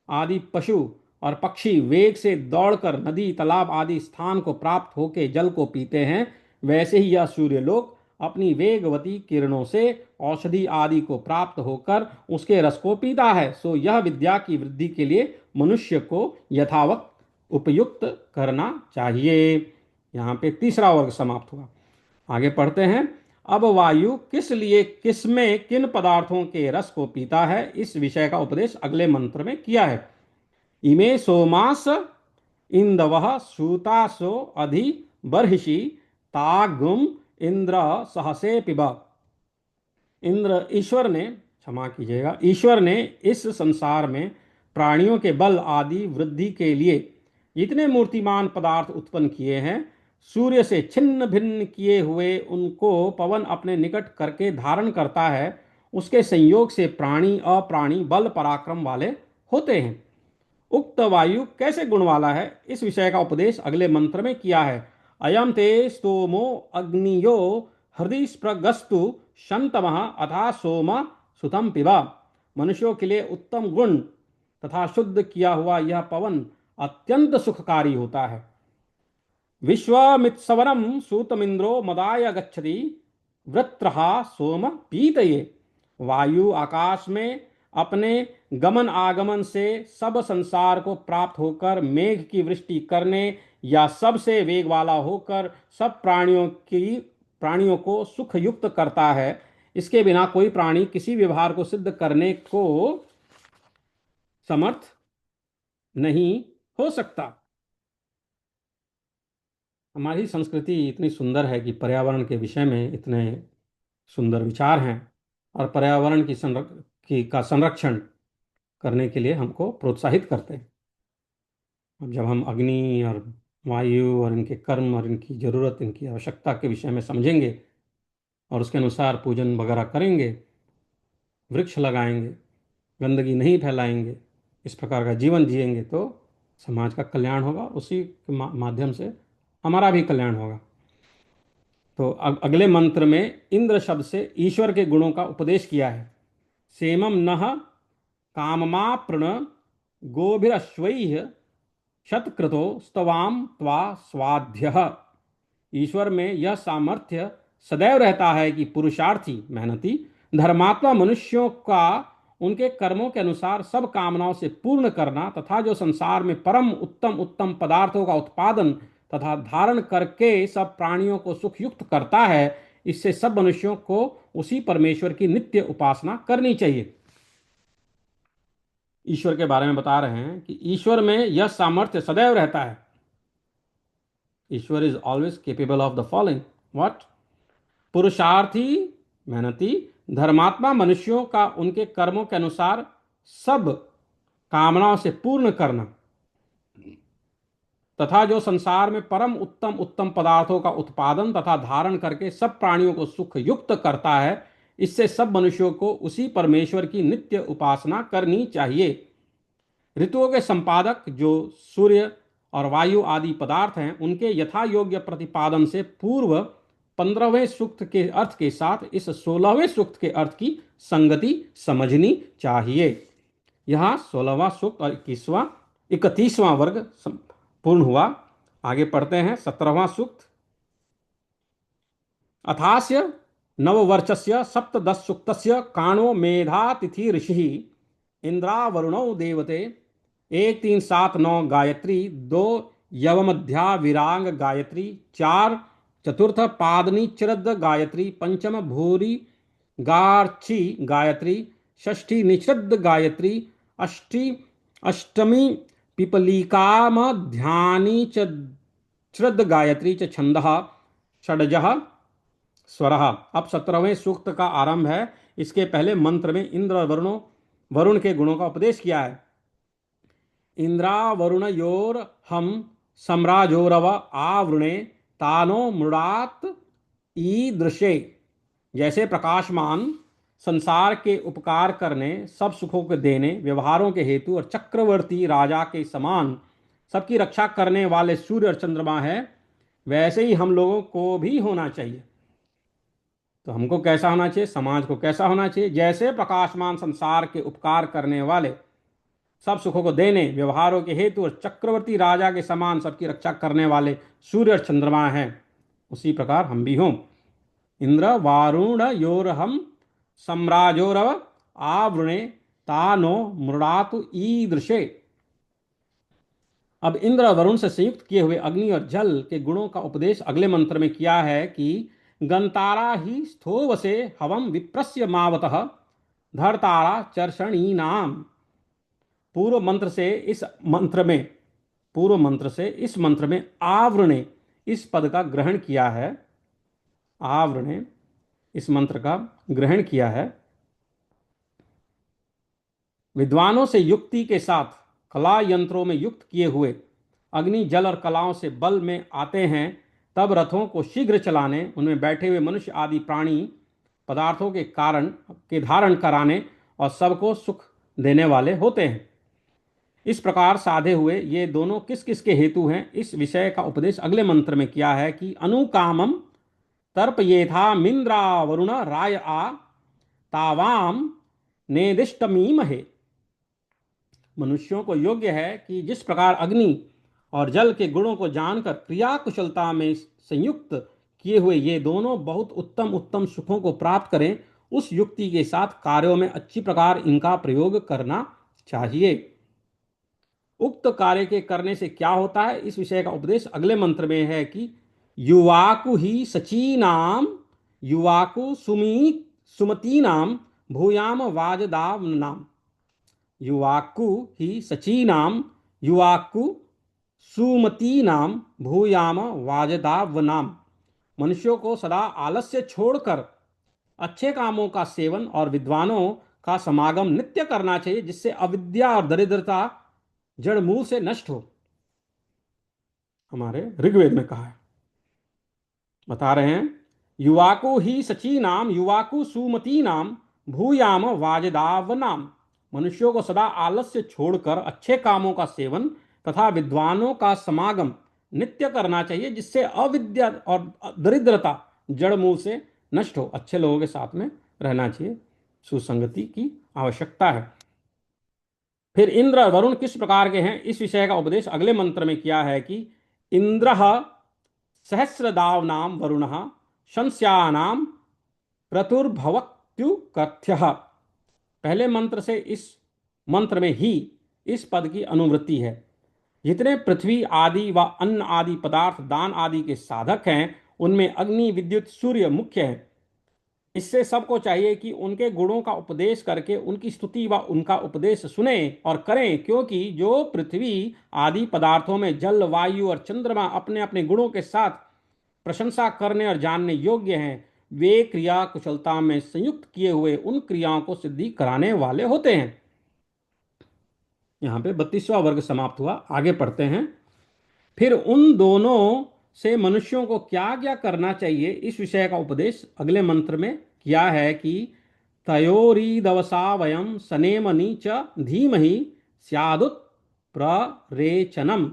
S1: आदि पशु और पक्षी वेग से दौड़कर नदी, तालाब आदि स्थान को प्राप्त होकर जल को पीते हैं, वैसे ही यह सूर्यलोक अपनी वेगवती किरणों से औषधि आदि को प्राप्त होकर उसके रस को पीता है। सो यह विद्या की वृद्धि के लिए मनुष्य को यथावत उपयुक्त करना चाहिए। यहाँ पे तीसरा वर्ग समाप्त हुआ। आगे पढ़ते हैं। अब वायु किस लिए, किसमें, किन पदार्थों के रस को पीता है, इस विषय का उपदेश अगले मंत्र में किया है। इमे सोमास इंदवः सूतासो अधि बर्हिषि तागुम इंद्र सहसे पिब। इंद्र ईश्वर ने क्षमा कीजिएगा, ईश्वर ने इस संसार में प्राणियों के बल आदि वृद्धि के लिए इतने मूर्तिमान पदार्थ उत्पन्न किए हैं। सूर्य से छिन्न भिन्न किए हुए उनको पवन अपने निकट करके धारण करता है। उसके संयोग से प्राणी अप्राणी बल पराक्रम वाले होते हैं। उक्त वायु कैसे गुण वाला है, इस विषय का उपदेश अगले मंत्र में किया है। अयम ते स्तोमो अग्नियो हृदय स्प्रगस्तु शंतमः अथा सोम सुतम पिबा। मनुष्यों के लिए उत्तम गुण तथा शुद्ध किया हुआ यह पवन अत्यंत सुखकारी होता है। विश्वामित्सवरम सूतमिंद्रो मदाय गच्छति वृत्रहा सोम पीतये। वायु आकाश में अपने गमन आगमन से सब संसार को प्राप्त होकर मेघ की वृष्टि करने या सबसे वेग वाला होकर सब प्राणियों को सुख युक्त करता है। इसके बिना कोई प्राणी किसी व्यवहार को सिद्ध करने को समर्थ नहीं हो सकता। हमारी संस्कृति इतनी सुंदर है कि पर्यावरण के विषय में इतने सुंदर विचार हैं और पर्यावरण का संरक्षण करने के लिए हमको प्रोत्साहित करते हैं। अब जब हम अग्नि और वायु और इनके कर्म और इनकी ज़रूरत, इनकी आवश्यकता के विषय में समझेंगे और उसके अनुसार पूजन वगैरह करेंगे, वृक्ष लगाएंगे, गंदगी नहीं फैलाएंगे, इस प्रकार का जीवन जिएंगे, तो समाज का कल्याण होगा। उसी के माध्यम से हमारा भी कल्याण होगा। तो अगले मंत्र में इंद्र शब्द से ईश्वर के गुणों का उपदेश किया है। सेमम नः काममा प्रण गोभिरश्वैः शतक्रतो स्तवाम त्वा स्वाध्य। ईश्वर में यह सामर्थ्य सदैव रहता है कि पुरुषार्थी मेहनती धर्मात्मा मनुष्यों का उनके कर्मों के अनुसार सब कामनाओं से पूर्ण करना तथा जो संसार में परम उत्तम उत्तम पदार्थों का उत्पादन तथा धारण करके सब प्राणियों को सुखयुक्त करता है, इससे सब मनुष्यों को उसी परमेश्वर की नित्य उपासना करनी चाहिए। ईश्वर के बारे में बता रहे हैं कि ईश्वर में यह सामर्थ्य सदैव रहता है। ईश्वर is always capable of the following what? पुरुषार्थी मेहनती धर्मात्मा मनुष्यों का उनके कर्मों के अनुसार सब कामनाओं से पूर्ण करना तथा जो संसार में परम उत्तम उत्तम पदार्थों का उत्पादन तथा धारण करके सब प्राणियों को सुख युक्त करता है, इससे सब मनुष्यों को उसी परमेश्वर की नित्य उपासना करनी चाहिए। ऋतुओं के संपादक जो सूर्य और वायु आदि पदार्थ हैं, उनके यथा योग्य प्रतिपादन से पूर्व 15वें सूक्त के अर्थ के साथ इस 16वें सूक्त के अर्थ की संगति समझनी चाहिए। यहाँ 16वां सूक्त और 31वां वर्ग पूर्ण हुआ। आगे पढ़ते हैं 17वां सूक्त। अथास्य नववर्षस्य सप्तदश सूक्तस्य काणो मेधा तिथि ऋषि इंद्रावरुणौ देवते 1 3 7 9 गायत्री, 2 यवमध्या विरांग गायत्री, 4 चतुर्थ पादनी चिरद गायत्री, पंचम भूरी गार्ची गायत्री, षष्ठी निश्रद्ध गायत्री, अष्टमी पिपलिकाम ध्यानी च श्रद्ध गायत्री च छंदः षडजः स्वरः। अब 17वें सूक्त का आरंभ है। इसके पहले मंत्र में इंद्र वरुण के गुणों का उपदेश किया है। इंद्रावरुणयोर हम सम्राजोरव आवृणे तानो मृडात ईदृशे। जैसे प्रकाशमान संसार के उपकार करने, सब सुखों को देने, व्यवहारों के हेतु और चक्रवर्ती राजा के समान सबकी रक्षा करने वाले सूर्य और चंद्रमा है, वैसे ही हम लोगों को भी होना चाहिए। तो हमको कैसा होना चाहिए? समाज को कैसा होना चाहिए? जैसे प्रकाशमान संसार के उपकार करने वाले, सब सुखों को देने, व्यवहारों के हेतु और चक्रवर्ती राजा के समान सबकी रक्षा करने वाले सूर्य और चंद्रमा हैं, उसी प्रकार हम भी हों। इंद्र वारुण योरहम सम्राजोरव आवृणे तानो मृणातु ईदृशे। अब इंद्र और वरुण से संयुक्त किए हुए अग्नि और जल के गुणों का उपदेश अगले मंत्र में किया है कि गंतारा ही स्थोवसे हवम विप्रस्य मावतः धरतारा चर्षणी नाम। पूर्व मंत्र से इस मंत्र में आवृणे इस पद का ग्रहण किया है। आवृणे इस मंत्र का ग्रहण किया है। विद्वानों से युक्ति के साथ कला यंत्रों में युक्त किए हुए अग्नि जल और कलाओं से बल में आते हैं, तब रथों को शीघ्र चलाने, उनमें बैठे हुए मनुष्य आदि प्राणी पदार्थों के कारण के धारण कराने और सबको सुख देने वाले होते हैं। इस प्रकार साधे हुए ये दोनों किस किस के हेतु हैं, इस विषय का उपदेश अगले मंत्र में किया है कि अनुकामम तर्पयेथा मिंद्रा वरुण राय आ तावाम नेदिष्टमीमहे। मनुष्यों को योग्य है कि जिस प्रकार अग्नि और जल के गुणों को जानकर क्रिया कुशलता में संयुक्त किए हुए ये दोनों बहुत उत्तम उत्तम सुखों को प्राप्त करें, उस युक्ति के साथ कार्यों में अच्छी प्रकार इनका प्रयोग करना चाहिए। उक्त कार्य के करने से क्या होता है, इस विषय का उपदेश अगले मंत्र में है कि युवाकु ही सचीनाम युवाकु सुमतीनाम भूयाम वाजदाव नाम। युवाकु ही सचीनाम युवाकु सुमतीनाम भूयाम वाजदाव नाम। मनुष्यों को सदा आलस्य छोड़कर अच्छे कामों का सेवन और विद्वानों का समागम नित्य करना चाहिए, जिससे अविद्या और दरिद्रता जड़ मूल से नष्ट हो। हमारे ऋग्वेद में कहा है, बता रहे हैं, युवाको ही सची नाम युवाको सुमति नाम भूयाम वाजदाव नाम। मनुष्यों को सदा आलस्य छोड़कर अच्छे कामों का सेवन तथा विद्वानों का समागम नित्य करना चाहिए, जिससे अविद्या और दरिद्रता जड़ मूल से नष्ट हो। अच्छे लोगों के साथ में रहना चाहिए, सुसंगति की आवश्यकता है। फिर इंद्र और वरुण किस प्रकार के हैं, इस विषय का उपदेश अगले मंत्र में किया है कि इंद्र सहस्रदाव नाम वरुण शंस्यानाम प्रतुर्भवत्युकथ्य। पहले मंत्र से इस मंत्र में ही इस पद की अनुवृत्ति है। जितने पृथ्वी आदि व अन्न आदि पदार्थ दान आदि के साधक हैं, उनमें अग्नि विद्युत सूर्य मुख्य है। इससे सबको चाहिए कि उनके गुणों का उपदेश करके उनकी स्तुति व उनका उपदेश सुने और करें, क्योंकि जो पृथ्वी आदि पदार्थों में जल वायु और चंद्रमा अपने अपने गुणों के साथ प्रशंसा करने और जानने योग्य हैं, वे क्रिया कुशलता में संयुक्त किए हुए उन क्रियाओं को सिद्धि कराने वाले होते हैं। यहाँ पे 32वां वर्ग समाप्त हुआ। आगे पढ़ते हैं। फिर उन दोनों से मनुष्यों को क्या क्या करना चाहिए, इस विषय का उपदेश अगले मंत्र में किया है कि तयोरीदवसा वयम सनेमनि च धीमहि स्यादुत प्ररेचनम।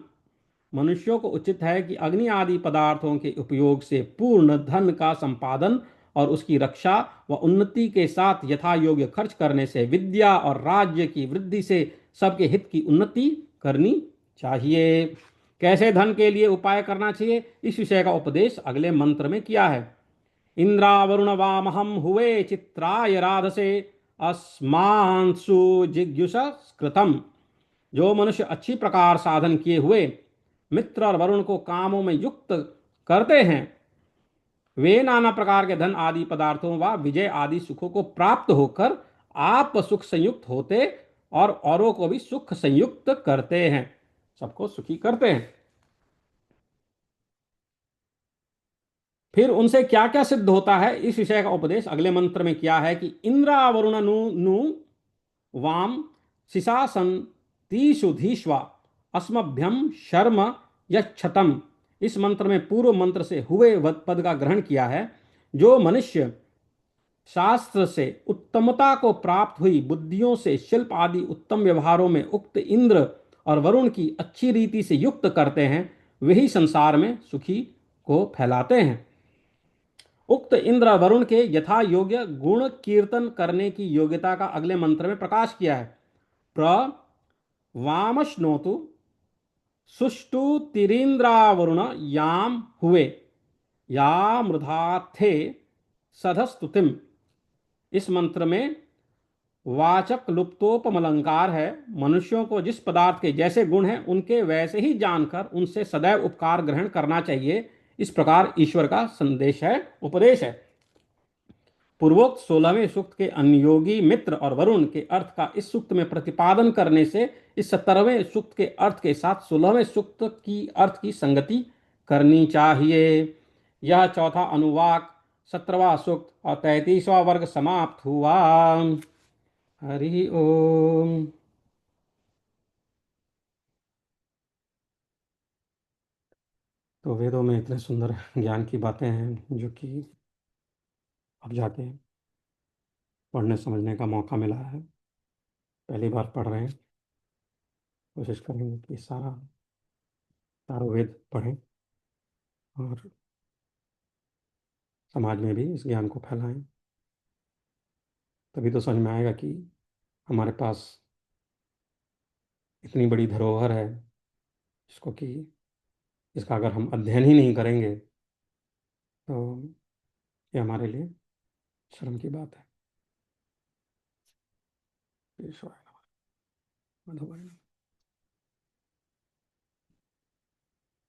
S1: मनुष्यों को उचित है कि अग्नि आदि पदार्थों के उपयोग से पूर्ण धन का संपादन और उसकी रक्षा व उन्नति के साथ यथा योग्य खर्च करने से विद्या और राज्य की वृद्धि से सबके हित की उन्नति करनी चाहिए। कैसे धन के लिए उपाय करना चाहिए, इस विषय का उपदेश अगले मंत्र में किया है। इंद्रावरुण वामहम हुए चित्राय राधसे अस्मांसु जिज्ञुष कृतम। जो मनुष्य अच्छी प्रकार साधन किए हुए मित्र और वरुण को कामों में युक्त करते हैं, वे नाना प्रकार के धन आदि पदार्थों व विजय आदि सुखों को प्राप्त होकर आप सुख संयुक्त होते और औरों को भी सुख संयुक्त करते हैं, सबको सुखी करते हैं। फिर उनसे क्या क्या सिद्ध होता है, इस विषय का उपदेश अगले मंत्र में किया है कि इंद्रा वरुण नु नु वाम शिशासन तीसु धीश्वा अस्मभ्यम शर्म यक्षतम। इस मंत्र में पूर्व मंत्र से हुए पद का ग्रहण किया है। जो मनुष्य शास्त्र से उत्तमता को प्राप्त हुई बुद्धियों से शिल्प आदि उत्तम व्यवहारों में उक्त इंद्र और वरुण की अच्छी रीति से युक्त करते हैं, वही संसार में सुखी को फैलाते हैं। उक्त इंद्र वरुण के यथा योग्य गुण कीर्तन करने की योग्यता का अगले मंत्र में प्रकाश किया है। प्र वामश्नोतु सुष्टु तिरीन्द्रावरुण याम हुए या मृधाथे सधस्तुतिम। इस मंत्र में वाचक् लुप्तोपम अलंकार है। मनुष्यों को जिस पदार्थ के जैसे गुण हैं उनके वैसे ही जानकर उनसे सदैव उपकार ग्रहण करना चाहिए, इस प्रकार ईश्वर का संदेश है, उपदेश है। पूर्वोक्त 16वें सूक्त के अनुयोगी मित्र और वरुण के अर्थ का इस सूक्त में प्रतिपादन करने से इस 17वें सूक्त के अर्थ के साथ 16वें सूक्त की अर्थ की संगति करनी चाहिए। यह चौथा अनुवाक 17वां सूक्त और 33वां वर्ग समाप्त हुआ। हरि ओम। तो वेदों में इतने सुंदर ज्ञान की बातें हैं जो कि अब जाके पढ़ने समझने का मौका मिला है। पहली बार पढ़ रहे हैं। कोशिश करेंगे कि चारों वेद पढ़ें और समाज में भी इस ज्ञान को फैलाएं। तभी तो समझ में आएगा कि हमारे पास इतनी बड़ी धरोहर है, जिसको कि इसका अगर हम अध्ययन ही नहीं करेंगे तो ये हमारे लिए शर्म की बात है। ईश्वराय नमः। मधुबन।